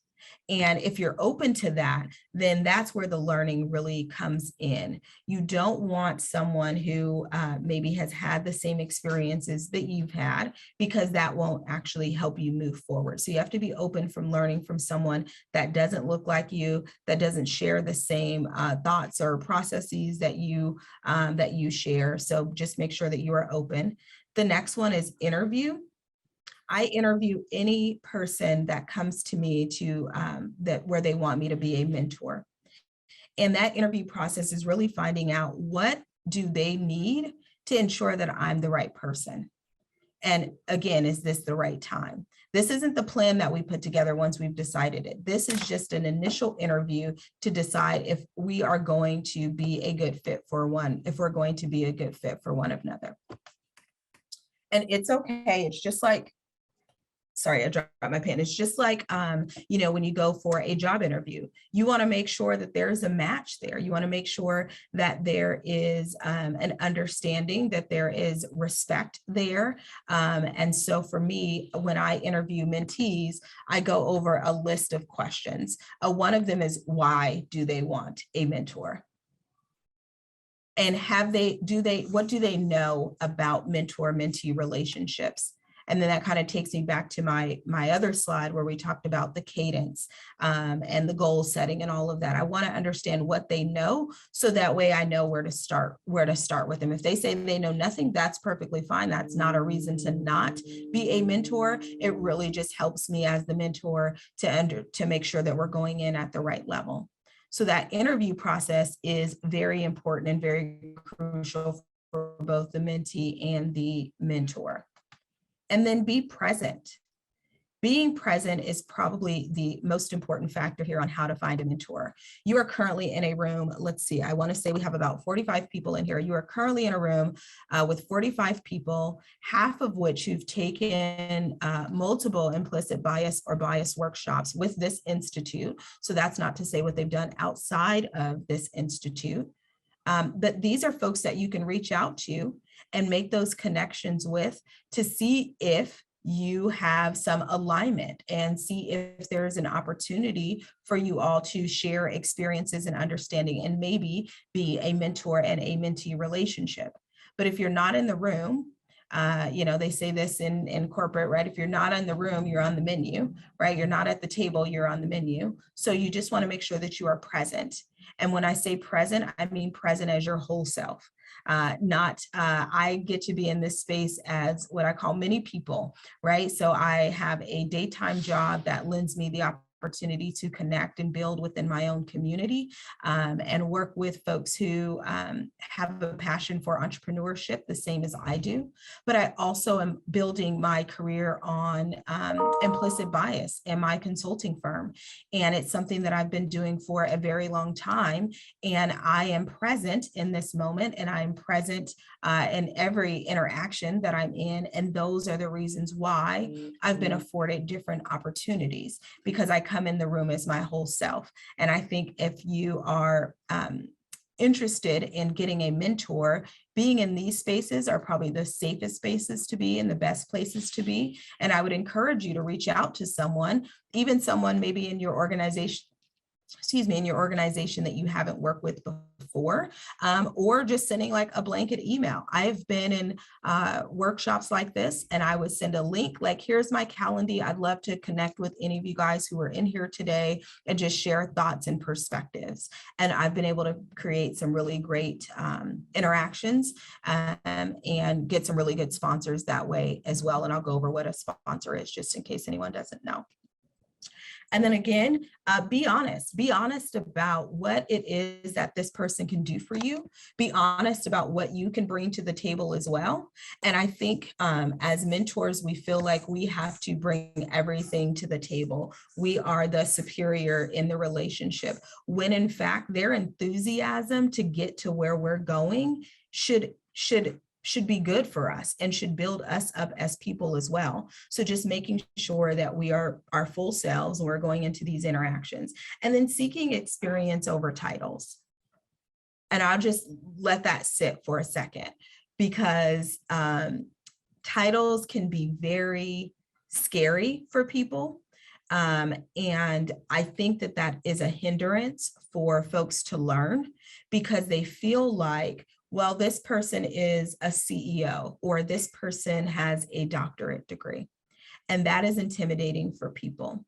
And if you're open to that, then that's where the learning really comes in. You don't want someone who maybe has had the same experiences that you've had, because that won't actually help you move forward. So you have to be open from learning from someone that doesn't look like you, that doesn't share the same thoughts or processes that you share. So just make sure that you are open. The next one is interview. I interview any person that comes to me to where they want me to be a mentor. And that interview process is really finding out what do they need to ensure that I'm the right person. And again, is this the right time? This isn't the plan that we put together once we've decided it. This is just an initial interview to decide if we are going to be a good fit for one, if we're going to be a good fit for one another. And it's okay. It's just like sorry, I dropped my pen. It's just like, you know, when you go for a job interview, you want to make sure that there's a match there. You want to make sure that there is an understanding, that there is respect there. And so for me, when I interview mentees, I go over a list of questions. One of them is, why do they want a mentor? And what do they know about mentor-mentee relationships? And then that kind of takes me back to my other slide where we talked about the cadence and the goal setting and all of that. I want to understand what they know, so that way I know where to start with them. If they say they know nothing, that's perfectly fine. That's not a reason to not be a mentor. It really just helps me as the mentor to make sure that we're going in at the right level. So that interview process is very important and very crucial for both the mentee and the mentor. And then be present. Being present is probably the most important factor here on how to find a mentor. You are currently in a room, let's see, I want to say we have about 45 people in here. You are currently in a room with 45 people, half of which you've taken multiple implicit bias or bias workshops with this institute. So that's not to say what they've done outside of this institute. But these are folks that you can reach out to and make those connections with to see if you have some alignment and see if there's an opportunity for you all to share experiences and understanding and maybe be a mentor and a mentee relationship. But if you're not in the room, you know, they say this in corporate, right? If you're not in the room, you're on the menu, right? You're not at the table, you're on the menu. So you just want to make sure that you are present. And when I say present, I mean present as your whole self. I get to be in this space as what I call many people, right? So I have a daytime job that lends me the opportunity to connect and build within my own community and work with folks who have a passion for entrepreneurship, the same as I do. But I also am building my career on implicit bias in my consulting firm. And it's something that I've been doing for a very long time. And I am present in this moment, and I'm present in every interaction that I'm in. And those are the reasons why I've been afforded different opportunities, because I come in the room as my whole self. And I think if you are interested in getting a mentor, being in these spaces are probably the safest spaces to be and the best places to be. And I would encourage you to reach out to someone, even someone maybe in your organization, that you haven't worked with before, or just sending like a blanket email. I've been in workshops like this, and I would send a link like, here's my calendar. I'd love to connect with any of you guys who are in here today and just share thoughts and perspectives. And I've been able to create some really great interactions and get some really good sponsors that way as well. And I'll go over what a sponsor is just in case anyone doesn't know. And then again, be honest about what it is that this person can do for you. Be honest about what you can bring to the table as well. And I think as mentors, we feel like we have to bring everything to the table. We are the superior in the relationship, when in fact their enthusiasm to get to where we're going should be good for us and should build us up as people as well. So just making sure that we are our full selves when we're going into these interactions, and then seeking experience over titles. And I'll just let that sit for a second, because titles can be very scary for people. And I think that is a hindrance for folks to learn, because they feel like, well, this person is a CEO or this person has a doctorate degree, and that is intimidating for people.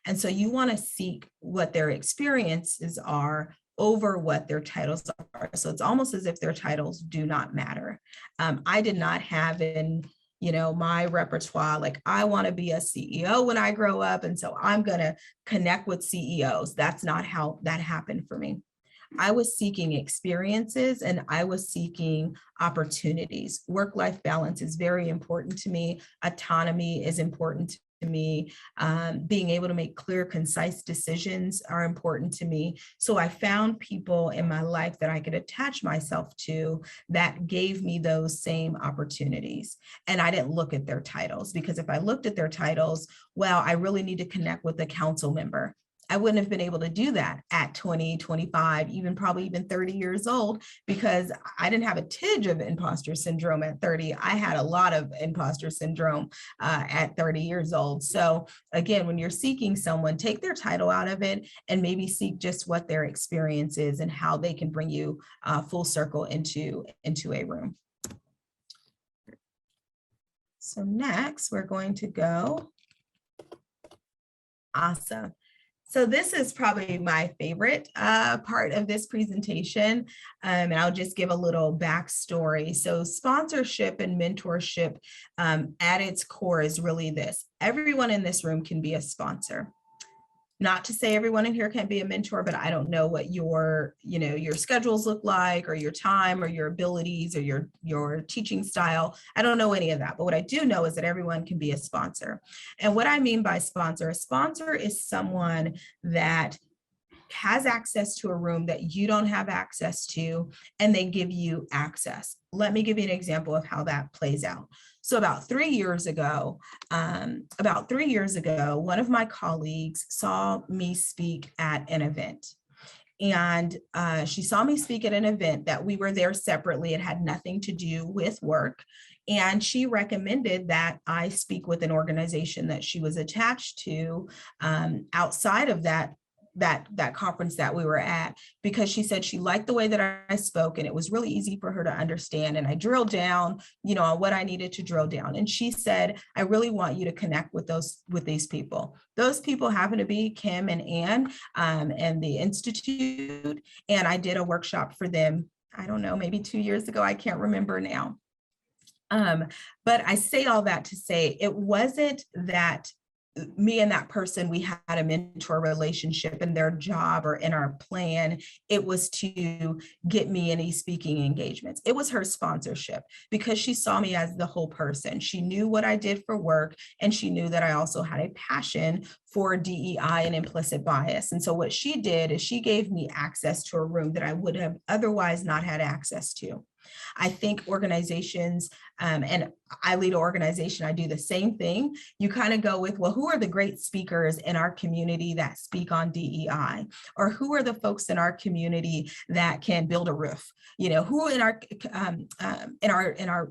And so you want to seek what their experiences are over what their titles are. So it's almost as if their titles do not matter. I did not have in my repertoire, like, I want to be a CEO when I grow up, and so I'm going to connect with CEOs. That's not how that happened for me. I was seeking experiences and I was seeking opportunities. Work-life balance is very important to me. Autonomy is important to me. Being able to make clear, concise decisions are important to me. So I found people in my life that I could attach myself to that gave me those same opportunities. And I didn't look at their titles, because if I looked at their titles, well, I really need to connect with a council member. I wouldn't have been able to do that at 20, 25, probably even 30 years old, because I didn't have a tidge of imposter syndrome at 30. I had a lot of imposter syndrome at 30 years old. So again, when you're seeking someone, take their title out of it and maybe seek just what their experience is and how they can bring you full circle into a room. So next, we're going to go. Awesome. So this is probably my favorite part of this presentation, and I'll just give a little backstory. So sponsorship and mentorship at its core is really this. Everyone in this room can be a sponsor. Not to say everyone in here can't be a mentor, but I don't know what your schedules look like, or your time, or your abilities, or your teaching style. I don't know any of that. But what I do know is that everyone can be a sponsor. And what I mean by sponsor, a sponsor is someone that has access to a room that you don't have access to, and they give you access. Let me give you an example of how that plays out. So about 3 years ago, one of my colleagues saw me speak at an event. And she saw me speak at an event that we were there separately. It had nothing to do with work. And she recommended that I speak with an organization that she was attached to outside of that conference that we were at, because she said she liked the way that I spoke, and it was really easy for her to understand. And I drilled down, on what I needed to drill down. And she said, I really want you to connect with these people. Those people happen to be Kim and Ann and the Institute. And I did a workshop for them, I don't know, maybe 2 years ago. I can't remember now. But I say all that to say, it wasn't that me and that person, we had a mentor relationship in their job or in our plan. It was to get me any speaking engagements. It was her sponsorship, because she saw me as the whole person. She knew what I did for work, and she knew that I also had a passion for DEI and implicit bias. And so what she did is she gave me access to a room that I would have otherwise not had access to. I think organizations, and I lead an organization, I do the same thing. You kind of go with, well, who are the great speakers in our community that speak on DEI? Or who are the folks in our community that can build a roof? Who in our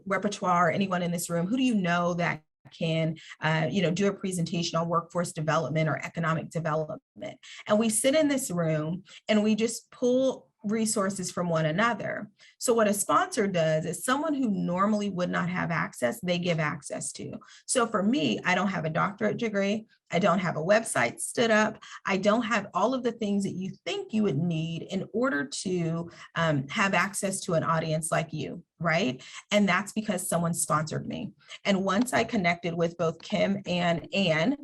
repertoire, anyone in this room, who do you know that can do a presentation on workforce development or economic development? And we sit in this room and we just pull resources from one another. So what a sponsor does is someone who normally would not have access, they give access to. So for me, I don't have a doctorate degree. I don't have a website stood up. I don't have all of the things that you think you would need in order to have access to an audience like you, right? And that's because someone sponsored me. And once I connected with both Kim and Ann,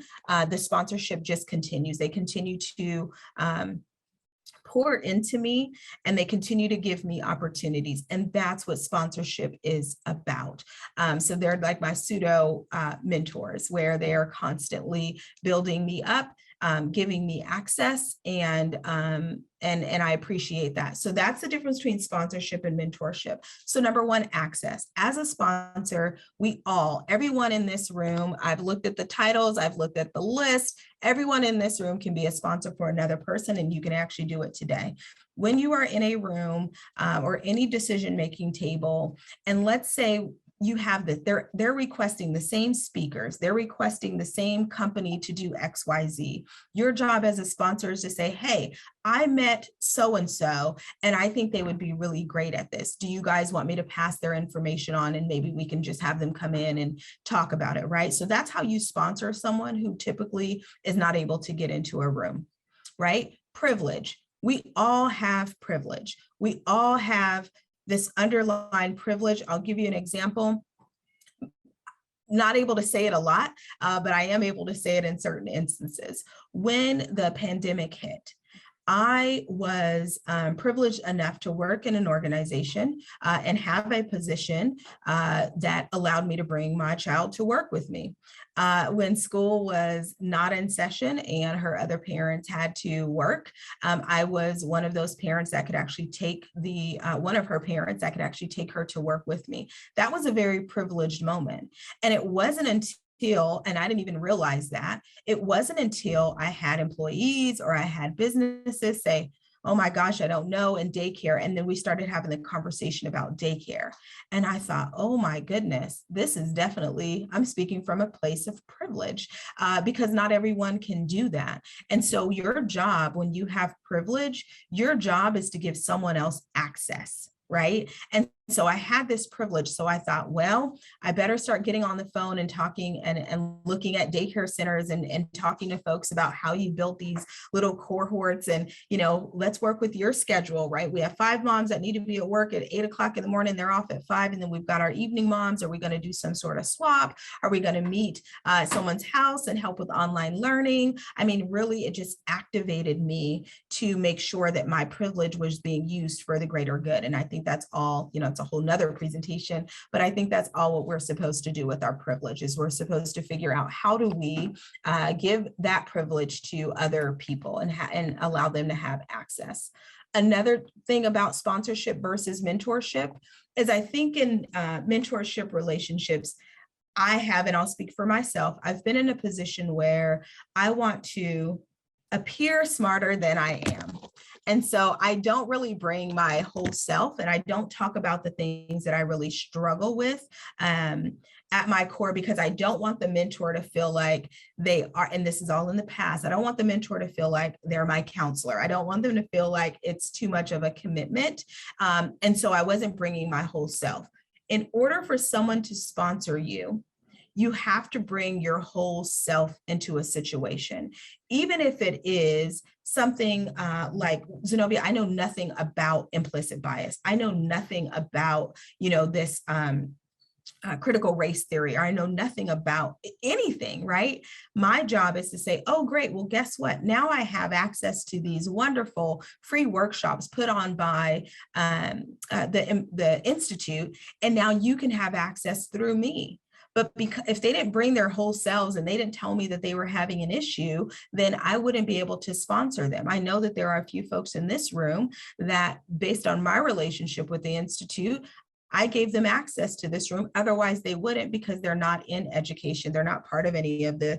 the sponsorship just continues. They continue to pour into me, and they continue to give me opportunities. And that's what sponsorship is about. So they're like my pseudo mentors, where they are constantly building me up, giving me access, and I appreciate that. So that's the difference between sponsorship and mentorship. So number one, access. As a sponsor, everyone in this room, I've looked at the titles, I've looked at the list, everyone in this room can be a sponsor for another person, and you can actually do it today. When you are in a room or any decision-making table, and let's say you have they're requesting the same speakers, they're requesting the same company to do XYZ. Your job as a sponsor is to say, hey, I met so-and-so, and I think they would be really great at this. Do you guys want me to pass their information on, and maybe we can just have them come in and talk about it, right? So that's how you sponsor someone who typically is not able to get into a room, right? Privilege. We all have privilege. We all have this underlying privilege. I'll give you an example. Not able to say it a lot, but I am able to say it in certain instances. When the pandemic hit, I was privileged enough to work in an organization and have a position that allowed me to bring my child to work with me. When school was not in session and her other parents had to work, I was one of those parents that could actually take one of her parents that could actually take her to work with me. That was a very privileged moment. And it wasn't until, and I didn't even realize that, it wasn't until I had employees or I had businesses say, oh my gosh, I don't know, and daycare. And then we started having the conversation about daycare. And I thought, oh my goodness, this is definitely, I'm speaking from a place of privilege because not everyone can do that. And so your job, when you have privilege, your job is to give someone else access, right? And so I had this privilege. So I thought, well, I better start getting on the phone and talking and looking at daycare centers and talking to folks about how you build these little cohorts and, let's work with your schedule, right? We have 5 moms that need to be at work at 8 o'clock in the morning. They're off at 5. And then we've got our evening moms. Are we going to do some sort of swap? Are we going to meet someone's house and help with online learning? I mean, really, it just activated me to make sure that my privilege was being used for the greater good. And I think that's all, it's a whole nother presentation, but I think that's all what we're supposed to do with our privilege is we're supposed to figure out how do we give that privilege to other people and allow them to have access. Another thing about sponsorship versus mentorship is I think in mentorship relationships, I have, and I'll speak for myself, I've been in a position where I want to appear smarter than I am. And so I don't really bring my whole self and I don't talk about the things that I really struggle with at my core because I don't want the mentor to feel like they are, and this is all in the past, I don't want the mentor to feel like they're my counselor. I don't want them to feel like it's too much of a commitment. And so I wasn't bringing my whole self. In order for someone to sponsor you, you have to bring your whole self into a situation, even if it is something like Zenovia. I know nothing about implicit bias. I know nothing about, this critical race theory, or I know nothing about anything, right? My job is to say, oh, great. Well, guess what? Now I have access to these wonderful free workshops put on by the Institute. And now you can have access through me. But because if they didn't bring their whole selves and they didn't tell me that they were having an issue, then I wouldn't be able to sponsor them. I know that there are a few folks in this room that based on my relationship with the Institute, I gave them access to this room. Otherwise, they wouldn't because they're not in education. They're not part of any of the,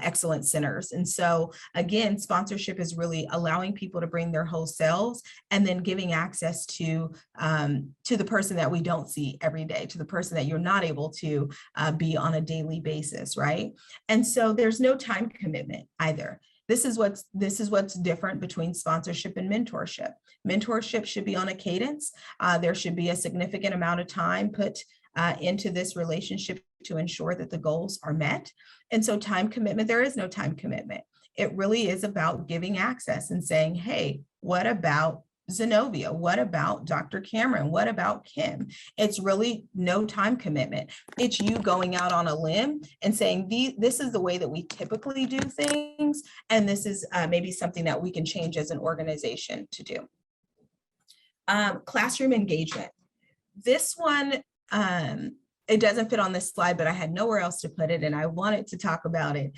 excellence centers. And so again, sponsorship is really allowing people to bring their whole selves and then giving access to the person that we don't see every day, to the person that you're not able to be on a daily basis, right? And so there's no time commitment either. This is what's different between sponsorship and mentorship. Mentorship should be on a cadence. There should be a significant amount of time put into this relationship to ensure that the goals are met. And so time commitment, there is no time commitment. It really is about giving access and saying, hey, what about Zenovia? What about Dr. Cameron? What about Kim? It's really no time commitment. It's you going out on a limb and saying, this is the way that we typically do things. And this is maybe something that we can change as an organization to do. Classroom engagement. This one, it doesn't fit on this slide, but I had nowhere else to put it. And I wanted to talk about it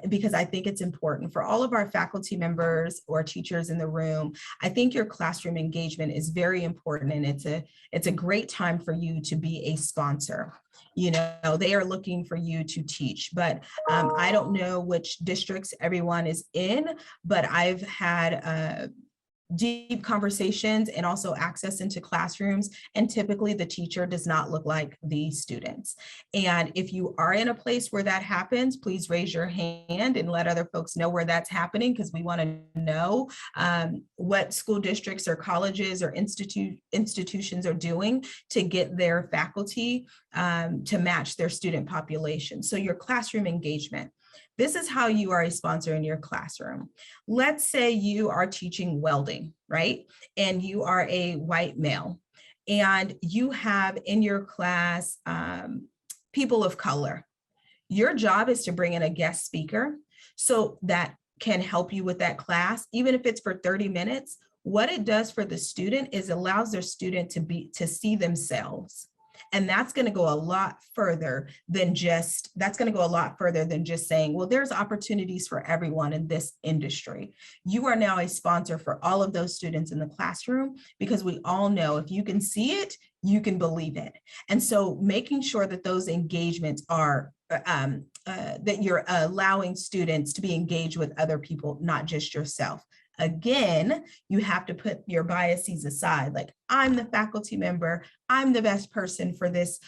because I think it's important for all of our faculty members or teachers in the room. I think your classroom engagement is very important. And it's a great time for you to be a sponsor. They are looking for you to teach, but I don't know which districts everyone is in, but I've had deep conversations and also access into classrooms. And typically the teacher does not look like the students. And if you are in a place where that happens, please raise your hand and let other folks know where that's happening, because we want to know what school districts or colleges or institutions are doing to get their faculty to match their student population. So your classroom engagement. This is how you are a sponsor in your classroom. Let's say you are teaching welding, right? And you are a white male and you have in your class people of color. Your job is to bring in a guest speaker so that can help you with that class, even if it's for 30 minutes, what it does for the student is allows their student to see themselves. And that's going to go a lot further than just saying, well, there's opportunities for everyone in this industry. You are now a sponsor for all of those students in the classroom, because we all know if you can see it, you can believe it. And so making sure that those engagements are that you're allowing students to be engaged with other people, not just yourself. Again, you have to put your biases aside. Like, I'm the faculty member, I'm the best person for this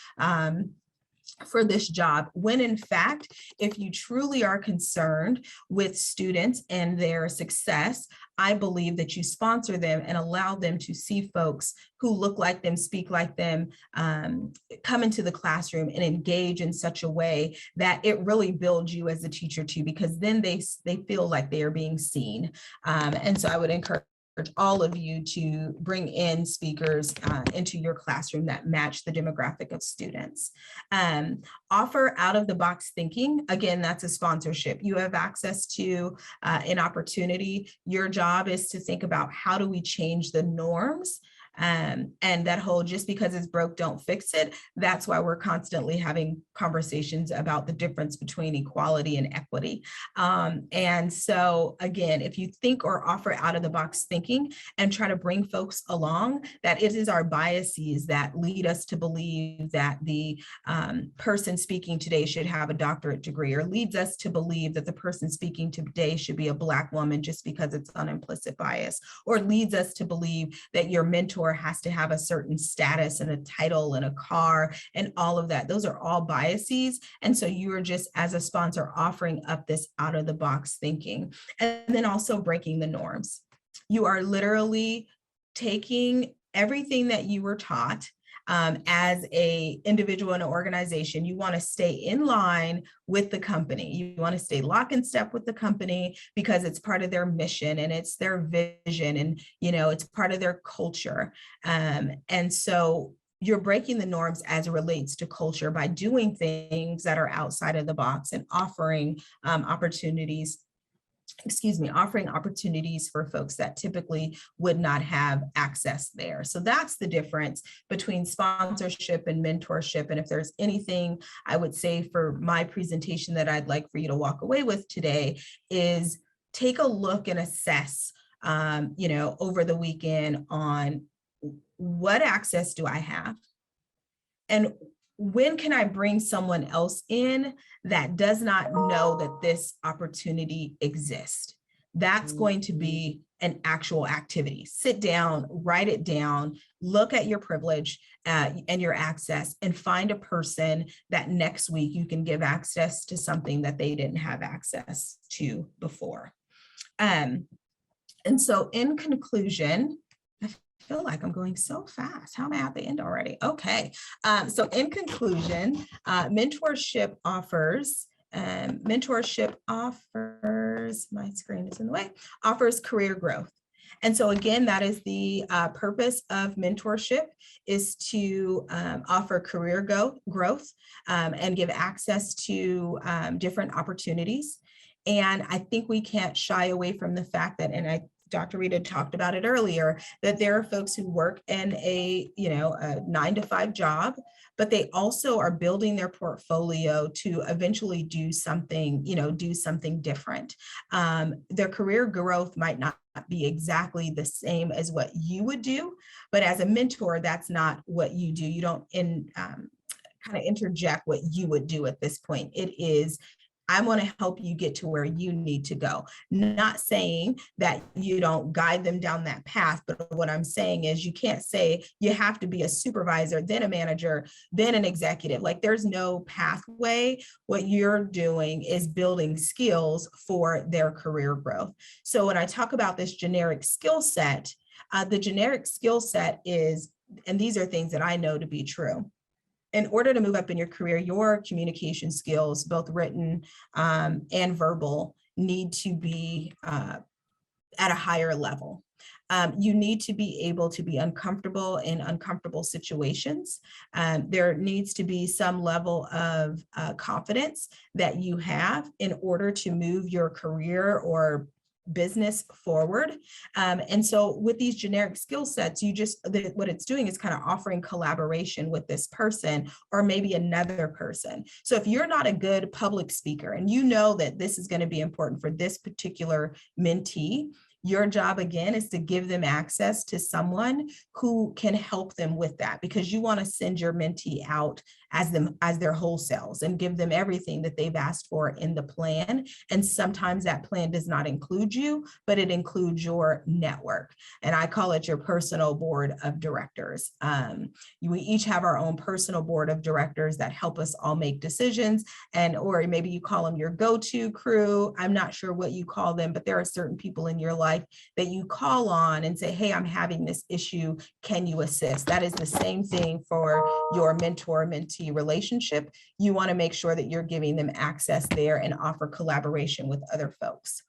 job, when in fact, if you truly are concerned with students and their success, I believe that you sponsor them and allow them to see folks who look like them, speak like them, come into the classroom and engage in such a way that it really builds you as a teacher too, because then they feel like they are being seen. And so I would encourage all of you to bring in speakers into your classroom that match the demographic of students. Offer out-of-the-box thinking. Again, that's a sponsorship. You have access to an opportunity. Your job is to think about, how do we change the norms? And that whole just because it's broke, don't fix it. That's why we're constantly having conversations about the difference between equality and equity. And so again, if you think or offer out of the box thinking and try to bring folks along, that it is our biases that lead us to believe that the person speaking today should have a doctorate degree, or leads us to believe that the person speaking today should be a Black woman just because it's an implicit bias, or leads us to believe that your mentor has to have a certain status and a title and a car and all of that. Those are all biases. And so you are just, as a sponsor, offering up this out of the box thinking, and then also breaking the norms. You are literally taking everything that you were taught as a individual in an organization. You want to stay in line with the company. You want to stay lock and step with the company because it's part of their mission and it's their vision, and it's part of their culture. And so you're breaking the norms as it relates to culture by doing things that are outside of the box and offering opportunities for folks that typically would not have access there. So that's the difference between sponsorship and mentorship. And if there's anything I would say for my presentation that I'd like for you to walk away with today, is take a look and assess, over the weekend on what access do I have, and when can I bring someone else in that does not know that this opportunity exists? That's going to be an actual activity. Sit down, write it down, look at your privilege and your access, and find a person that next week you can give access to something that they didn't have access to before. And so in conclusion, I feel like I'm going so fast. How am I at the end already? Okay. So in conclusion, mentorship offers, my screen is in the way, offers career growth. And so again, that is the purpose of mentorship, is to offer career growth and give access to different opportunities. And I think we can't shy away from the fact that, and Dr. Rita talked about it earlier, that there are folks who work in a 9-to-5 job, but they also are building their portfolio to eventually do something different. Their career growth might not be exactly the same as what you would do, but as a mentor, that's not what you do. You don't kind of interject what you would do at this point. It is, I want to help you get to where you need to go. Not saying that you don't guide them down that path, but what I'm saying is you can't say you have to be a supervisor, then a manager, then an executive. Like, there's no pathway. What you're doing is building skills for their career growth. So when I talk about this generic skill set, the generic skill set is, and these are things that I know to be true, in order to move up in your career, your communication skills, both written and verbal, need to be at a higher level. You need to be able to be uncomfortable in uncomfortable situations. There needs to be some level of confidence that you have in order to move your career or business forward. And so with these generic skill sets, what it's doing is kind of offering collaboration with this person or maybe another person. So if you're not a good public speaker and you know that this is going to be important for this particular mentee, your job again is to give them access to someone who can help them with that, because you want to send your mentee out as their whole selves and give them everything that they've asked for in the plan. And sometimes that plan does not include you, but it includes your network. And I call it your personal board of directors. We each have our own personal board of directors that help us all make decisions, or maybe you call them your go-to crew. I'm not sure what you call them, but there are certain people in your life that you call on and say, hey, I'm having this issue. Can you assist? That is the same thing for your mentor-mentee relationship. You want to make sure that you're giving them access there and offer collaboration with other folks.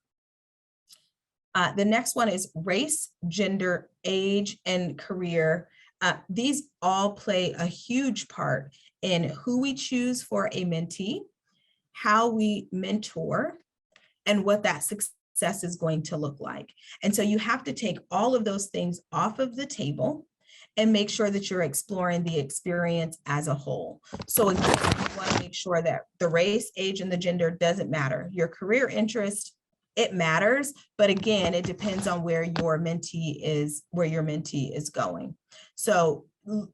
The next one is race, gender, age, and career. These all play a huge part in who we choose for a mentee, how we mentor, and what that success is going to look like. And so you have to take all of those things off of the table and make sure that you're exploring the experience as a whole. So again, you want to make sure that the race, age, and the gender doesn't matter. Your career interest, it matters, but again, it depends on where your mentee is going. So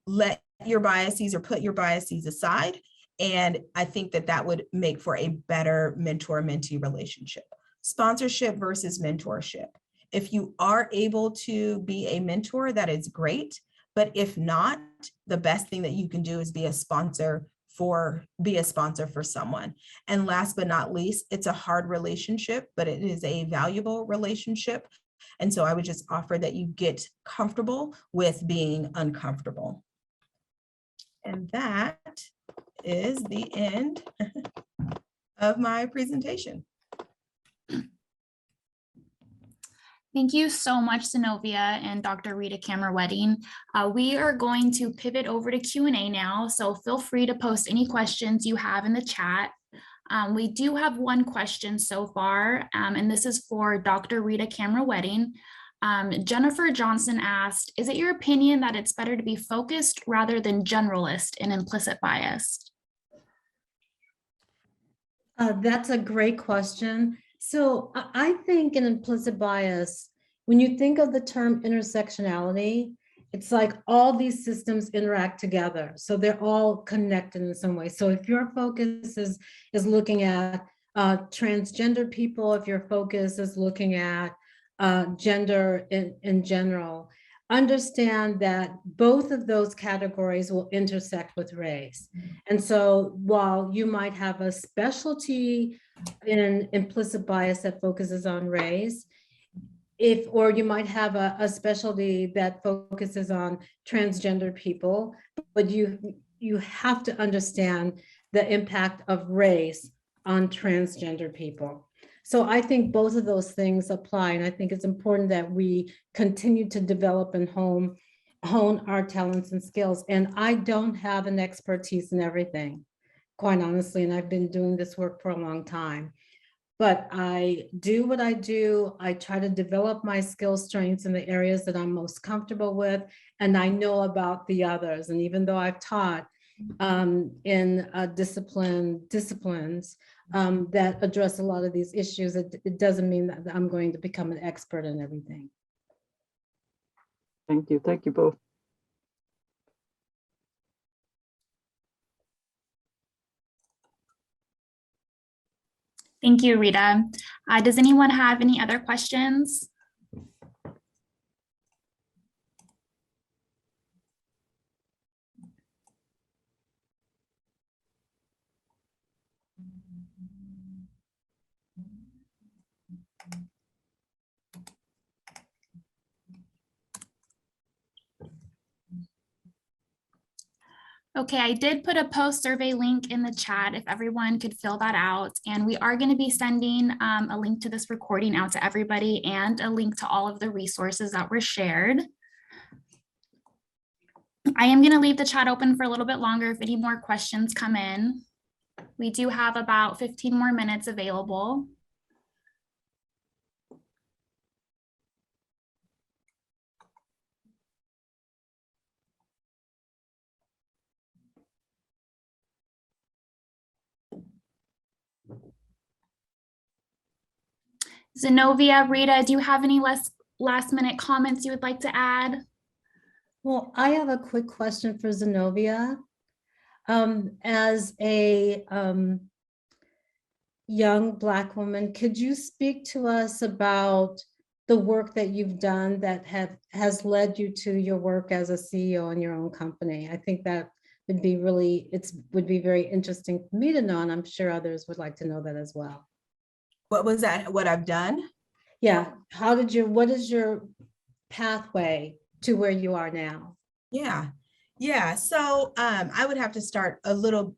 let your biases or put your biases aside. And I think that would make for a better mentor-mentee relationship. Sponsorship versus mentorship. If you are able to be a mentor, that is great. But if not, the best thing that you can do is be a sponsor for someone. And last but not least, it's a hard relationship, but it is a valuable relationship. And so I would just offer that you get comfortable with being uncomfortable. And that is the end of my presentation. Thank you so much, Zenovia and Dr. Rita Cameron-Wedding. We are going to pivot over to Q&A now, so feel free to post any questions you have in the chat. We do have one question so far, and this is for Dr. Rita Cameron-Wedding. Jennifer Johnson asked, is it your opinion that it's better to be focused rather than generalist in implicit bias? That's a great question. So I think in implicit bias, when you think of the term intersectionality, it's like all these systems interact together. So they're all connected in some way. So if your focus is looking at transgender people, if your focus is looking at gender in general, understand that both of those categories will intersect with race. And so while you might have a specialty in implicit bias that focuses on race, or you might have a specialty that focuses on transgender people, but you have to understand the impact of race on transgender people. So I think both of those things apply, and I think it's important that we continue to develop and hone our talents and skills. And I don't have an expertise in everything, quite honestly, and I've been doing this work for a long time. But I do what I do. I try to develop my skill strengths in the areas that I'm most comfortable with, and I know about the others. And even though I've taught in disciplines that address a lot of these issues, it doesn't mean that I'm going to become an expert in everything. Thank you. Thank you both. Thank you, Rita. Does anyone have any other questions? Okay, I did put a post survey link in the chat if everyone could fill that out. And we are going to be sending a link to this recording out to everybody and a link to all of the resources that were shared. I am going to leave the chat open for a little bit longer if any more questions come in. We do have about 15 more minutes available. Zenovia, Rita, do you have any last minute comments you would like to add? Well, I have a quick question for Zenovia. As a young Black woman, could you speak to us about the work that you've done that has led you to your work as a CEO in your own company? I think that would be would be very interesting for me to know, and I'm sure others would like to know that as well. What was that? What I've done? Yeah. What is your pathway to where you are now? Yeah. So I would have to start a little,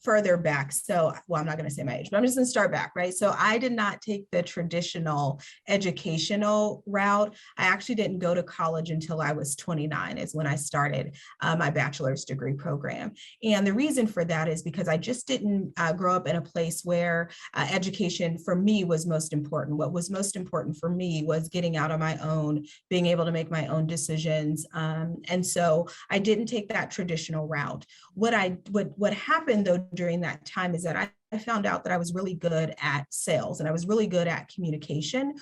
further back. So, well, I'm not going to say my age, but I'm just going to start back, right? So I did not take the traditional educational route. I actually didn't go to college until I was 29 is when I started my bachelor's degree program. And the reason for that is because I just didn't grow up in a place where education for me was most important. What was most important for me was getting out on my own, being able to make my own decisions. And so I didn't take that traditional route. What happened though during that time is that I found out that I was really good at sales and I was really good at communication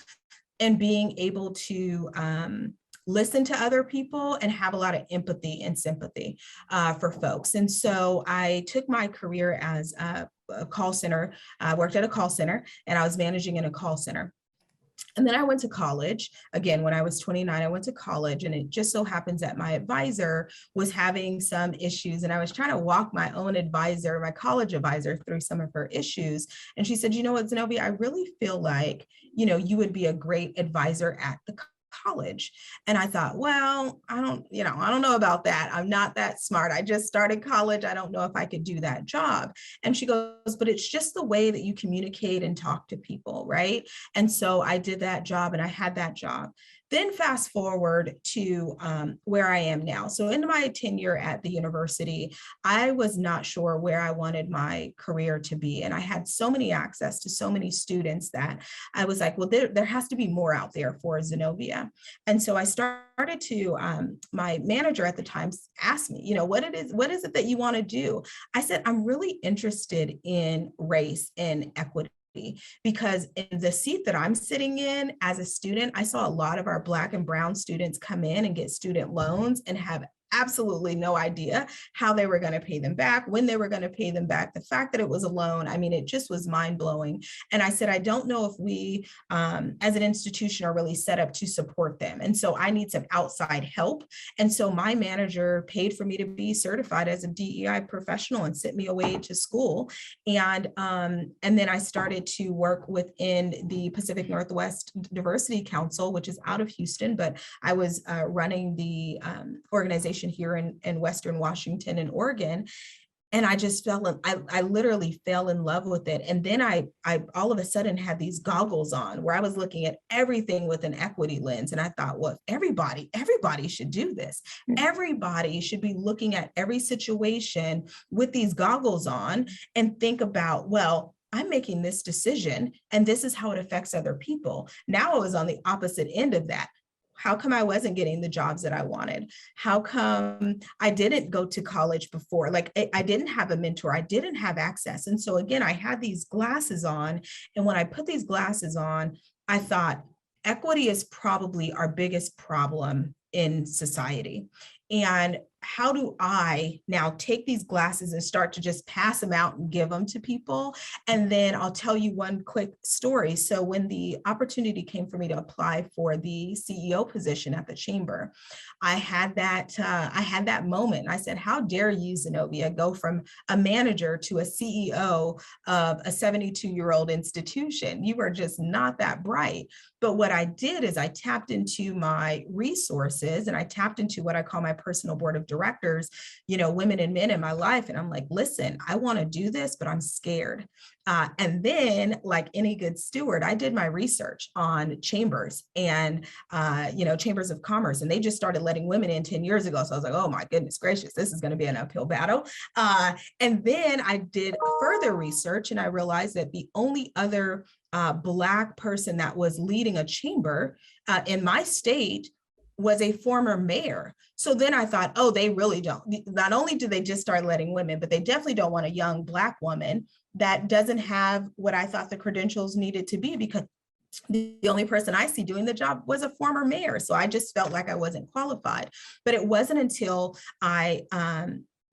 and being able to listen to other people and have a lot of empathy and sympathy for folks. And so I took my career as a call center, worked at a call center, and I was managing in a call center. And then I went to college. Again, when I was 29, I went to college, and it just so happens that my advisor was having some issues, and I was trying to walk my own advisor, my college advisor, through some of her issues. And she said, you know what, Zenovia, I really feel like, you would be a great advisor at the college. And I thought, well, I don't know about that. I'm not that smart. I just started college. I don't know if I could do that job. And she goes, but it's just the way that you communicate and talk to people, right? And so I did that job and I had that job. Then fast forward to where I am now. So in my tenure at the university, I was not sure where I wanted my career to be. And I had so many access to so many students that I was like, well, there has to be more out there for Zenovia. And so I started to, my manager at the time asked me, what is it that you want to do? I said, I'm really interested in race and equity. Because in the seat that I'm sitting in as a student, I saw a lot of our Black and Brown students come in and get student loans and have absolutely no idea how they were going to pay them back, when they were going to pay them back. The fact that it was a loan, I mean, it just was mind blowing. And I said, I don't know if we as an institution are really set up to support them. And so I need some outside help. And so my manager paid for me to be certified as a DEI professional and sent me away to school. And then I started to work within the Pacific Northwest Diversity Council, which is out of Houston, but I was running the organization here in Western Washington and Oregon. And I just I literally fell in love with it. And then I all of a sudden had these goggles on where I was looking at everything with an equity lens. And I thought, well, everybody should do this. Everybody should be looking at every situation with these goggles on and think about, well, I'm making this decision and this is how it affects other people. Now I was on the opposite end of that. How come I wasn't getting the jobs that I wanted? How come I didn't go to college before? Like I didn't have a mentor. I didn't have access. And so again, I had these glasses on. And when I put these glasses on, I thought equity is probably our biggest problem in society. And how do I now take these glasses and start to just pass them out and give them to people? And then I'll tell you one quick story. So when the opportunity came for me to apply for the CEO position at the chamber, I had that moment. I said, how dare you, Zenovia, go from a manager to a CEO of a 72-year-old institution? You are just not that bright. But what I did is I tapped into my resources and I tapped into what I call my personal board of directors, women and men in my life. And I'm like, listen, I want to do this, but I'm scared. And then, like any good steward, I did my research on chambers and, chambers of commerce, and they just started letting women in 10 years ago. So I was like, oh my goodness gracious, this is going to be an uphill battle. And then I did further research and I realized that the only other Black person that was leading a chamber in my state was a former mayor. So then I thought, oh, they really don't. Not only do they just start letting women, but they definitely don't want a young Black woman that doesn't have what I thought the credentials needed to be, because the only person I see doing the job was a former mayor. So I just felt like I wasn't qualified. But it wasn't until I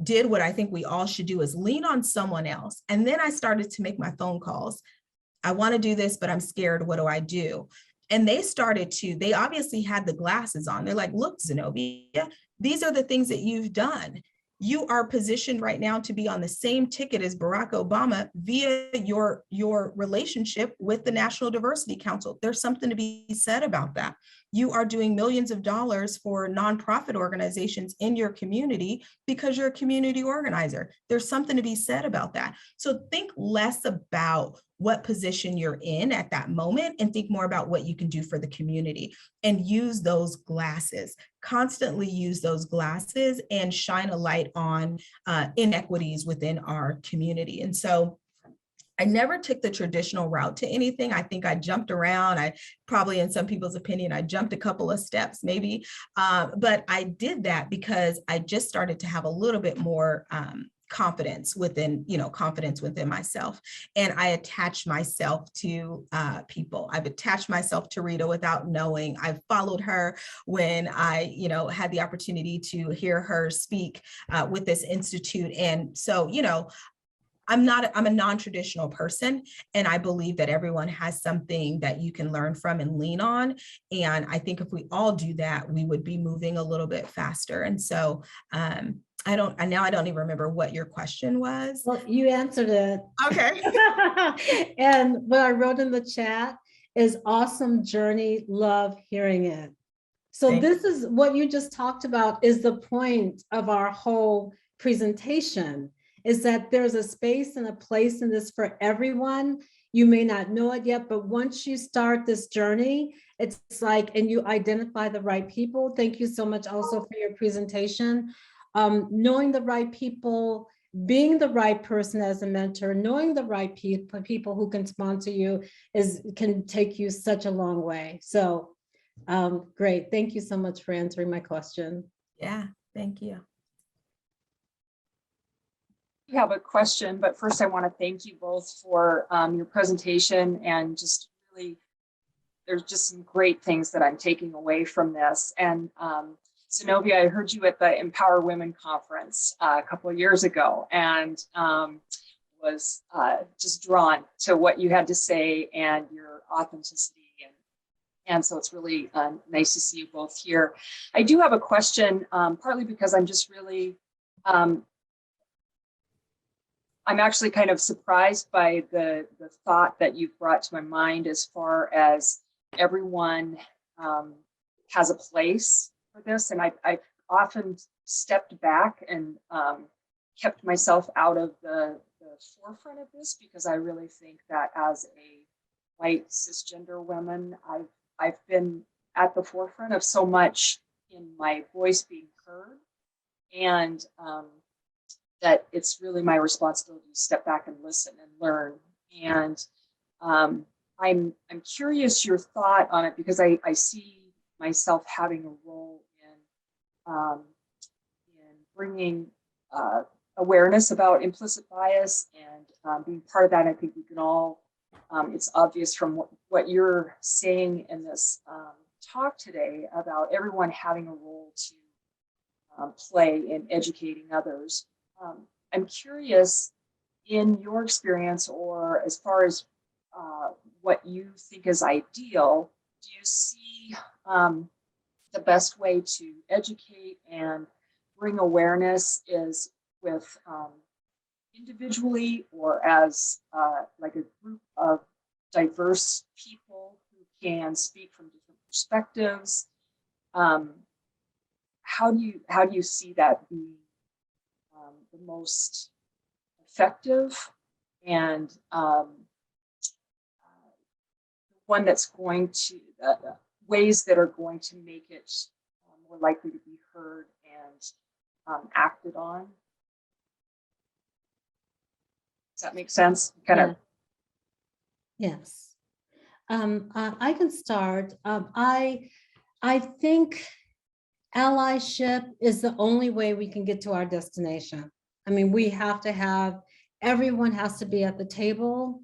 did what I think we all should do, is lean on someone else. And then I started to make my phone calls. I want to do this, but I'm scared. What do I do? And they obviously had the glasses on. They're like, look, Zenovia, these are the things that you've done. You are positioned right now to be on the same ticket as Barack Obama via your relationship with the National Diversity Council. There's something to be said about that. You are doing millions of dollars for nonprofit organizations in your community because you're a community organizer. There's something to be said about that. So think less about what position you're in at that moment and think more about what you can do for the community, and use those glasses. Constantly use those glasses and shine a light on inequities within our community. And so I never took the traditional route to anything. I think I jumped around. I probably, in some people's opinion, I jumped a couple of steps maybe, but I did that because I just started to have a little bit more confidence within myself. And I attached myself to people. I've attached myself to Rita without knowing. I've followed her when I, had the opportunity to hear her speak with this institute. And so, I'm a non-traditional person, and I believe that everyone has something that you can learn from and lean on. And I think if we all do that, we would be moving a little bit faster. And so I don't even remember what your question was. Well, you answered it. Okay. And what I wrote in the chat is awesome journey. Love hearing it. So this is what you just talked about, is the point of our whole presentation, is that there's a space and a place in this for everyone. You may not know it yet, but once you start this journey, it's like, and you identify the right people. Thank you so much also for your presentation. Knowing the right people, being the right person as a mentor, knowing the right people who can sponsor you can take you such a long way. So great. Thank you so much for answering my question. Yeah, thank you. I have a question, but first I want to thank you both for your presentation, and just really, there's just some great things that I'm taking away from this. And Zenovia, I heard you at the Empower Women conference a couple of years ago, and was just drawn to what you had to say and your authenticity. And so it's really nice to see you both here. I do have a question, partly because I'm just really, I'm actually kind of surprised by the thought that you've brought to my mind, as far as everyone has a place for this. And I've often stepped back and kept myself out of the forefront of this, because I really think that as a white cisgender woman, I've been at the forefront of so much in my voice being heard, and that it's really my responsibility to step back and listen and learn. And I'm curious your thought on it, because I see myself having a role in bringing awareness about implicit bias and being part of that. I think we can all, it's obvious from what you're saying in this talk today about everyone having a role to play in educating others. I'm curious, in your experience, or as far as what you think is ideal, do you see the best way to educate and bring awareness is with individually, or as like a group of diverse people who can speak from different perspectives? how do you see that being the most effective and one that's going to ways that are going to make it more likely to be heard and acted on? Does that make sense? Kind of. Yes. I can start. I think allyship is the only way we can get to our destination. I mean, we have to have, everyone has to be at the table.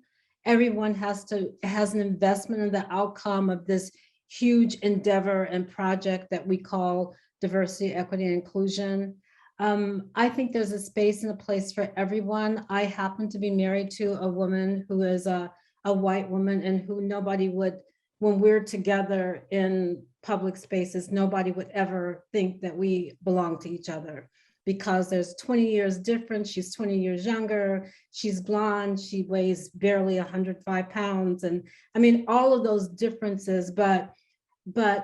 Everyone has an investment in the outcome of this huge endeavor and project that we call diversity, equity, and inclusion. I think there's a space and a place for everyone. I happen to be married to a woman who is a white woman, and who nobody would, when we're together in public spaces, nobody would ever think that we belong to each other, because there's 20 years difference. She's 20 years younger. She's blonde. She weighs barely 105 pounds. And I mean, all of those differences, but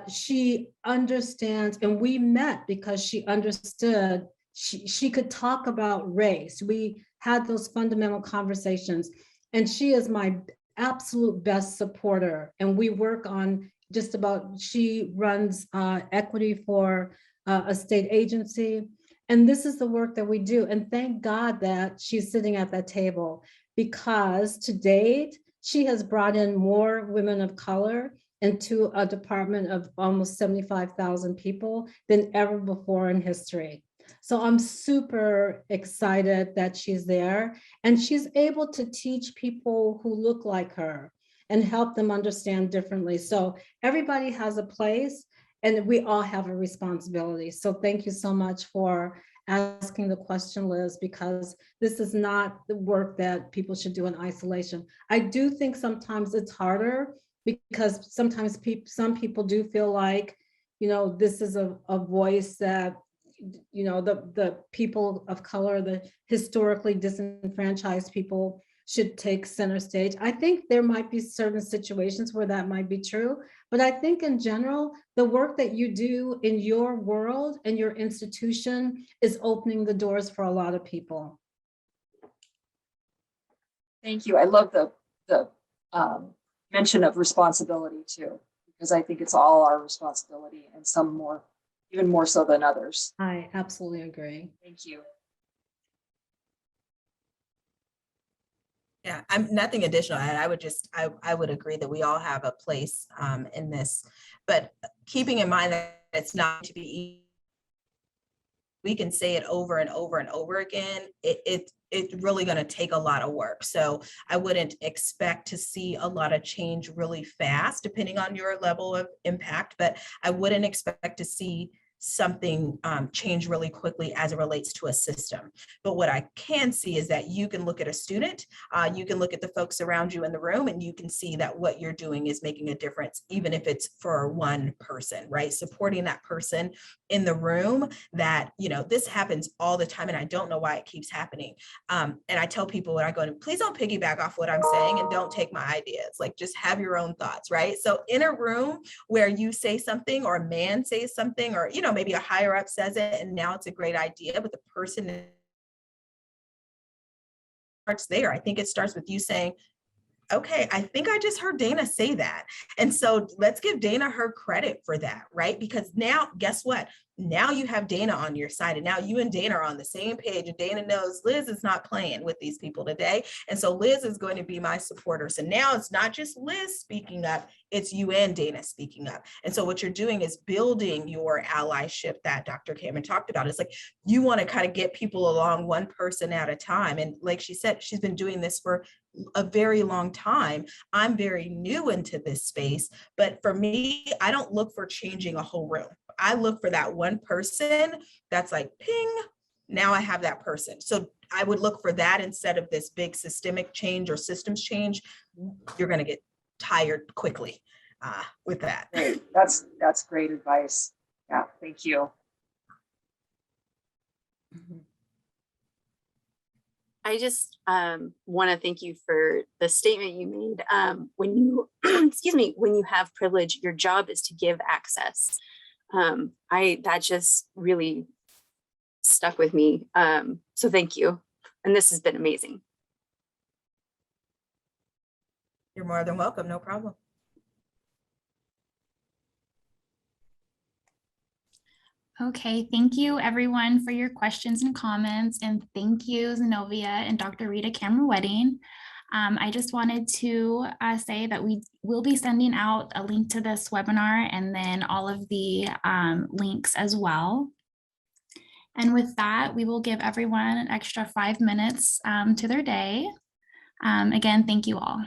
she understands, and we met because she understood. She could talk about race. We had those fundamental conversations, and she is my absolute best supporter. And we work on just about, she runs equity for a state agency. And this is the work that we do. And thank God that she's sitting at that table, because to date, she has brought in more women of color into a department of almost 75,000 people than ever before in history. So I'm super excited that she's there, and she's able to teach people who look like her and help them understand differently. So everybody has a place, and we all have a responsibility. So thank you so much for asking the question, Liz, because this is not the work that people should do in isolation. I do think sometimes it's harder, because sometimes some people do feel like, this is a voice that, the people of color, the historically disenfranchised people, should take center stage. I think there might be certain situations where that might be true, but I think in general, the work that you do in your world and your institution is opening the doors for a lot of people. Thank you. I love the mention of responsibility too, because I think it's all our responsibility, and some more, even more so than others. I absolutely agree. Thank you. Yeah, I'm nothing additional. And I would agree that we all have a place in this, but keeping in mind that it's not to be easy. We can say it over and over and over again. It's really going to take a lot of work. So I wouldn't expect to see a lot of change really fast, depending on your level of impact, but I wouldn't expect to see something change really quickly as it relates to a system. But what I can see is that you can look at a student, you can look at the folks around you in the room, and you can see that what you're doing is making a difference, even if it's for one person, right? Supporting that person in the room that, this happens all the time, and I don't know why it keeps happening. And I tell people when I go in, please don't piggyback off what I'm saying, and don't take my ideas, like just have your own thoughts, right? So in a room where you say something, or a man says something, or, maybe a higher up says it, and now it's a great idea, but the person starts there. I think it starts with you saying, okay, I think I just heard Dana say that. And so let's give Dana her credit for that, right? Because now, guess what? Now you have Dana on your side, and now you and Dana are on the same page, and Dana knows Liz is not playing with these people today. And so Liz is going to be my supporter. So now it's not just Liz speaking up, it's you and Dana speaking up. And so what you're doing is building your allyship that Dr. Cameron talked about. It's like, you want to kind of get people along one person at a time. And like she said, she's been doing this for a very long time. I'm very new into this space, but for me, I don't look for changing a whole room. I look for that one person that's like, ping, now I have that person. So I would look for that instead of this big systemic change or systems change. You're going to get tired quickly with that. Great. That's great advice. Yeah, thank you. I just want to thank you for the statement you made. When you, excuse me, when you have privilege, your job is to give access. That just really stuck with me. So thank you. And this has been amazing. You're more than welcome, no problem. Okay, thank you everyone for your questions and comments, and thank you Zenovia and Dr. Rita Cameron-Wedding. I just wanted to say that we will be sending out a link to this webinar and then all of the links as well. And with that, we will give everyone an extra 5 minutes to their day. Again, thank you all.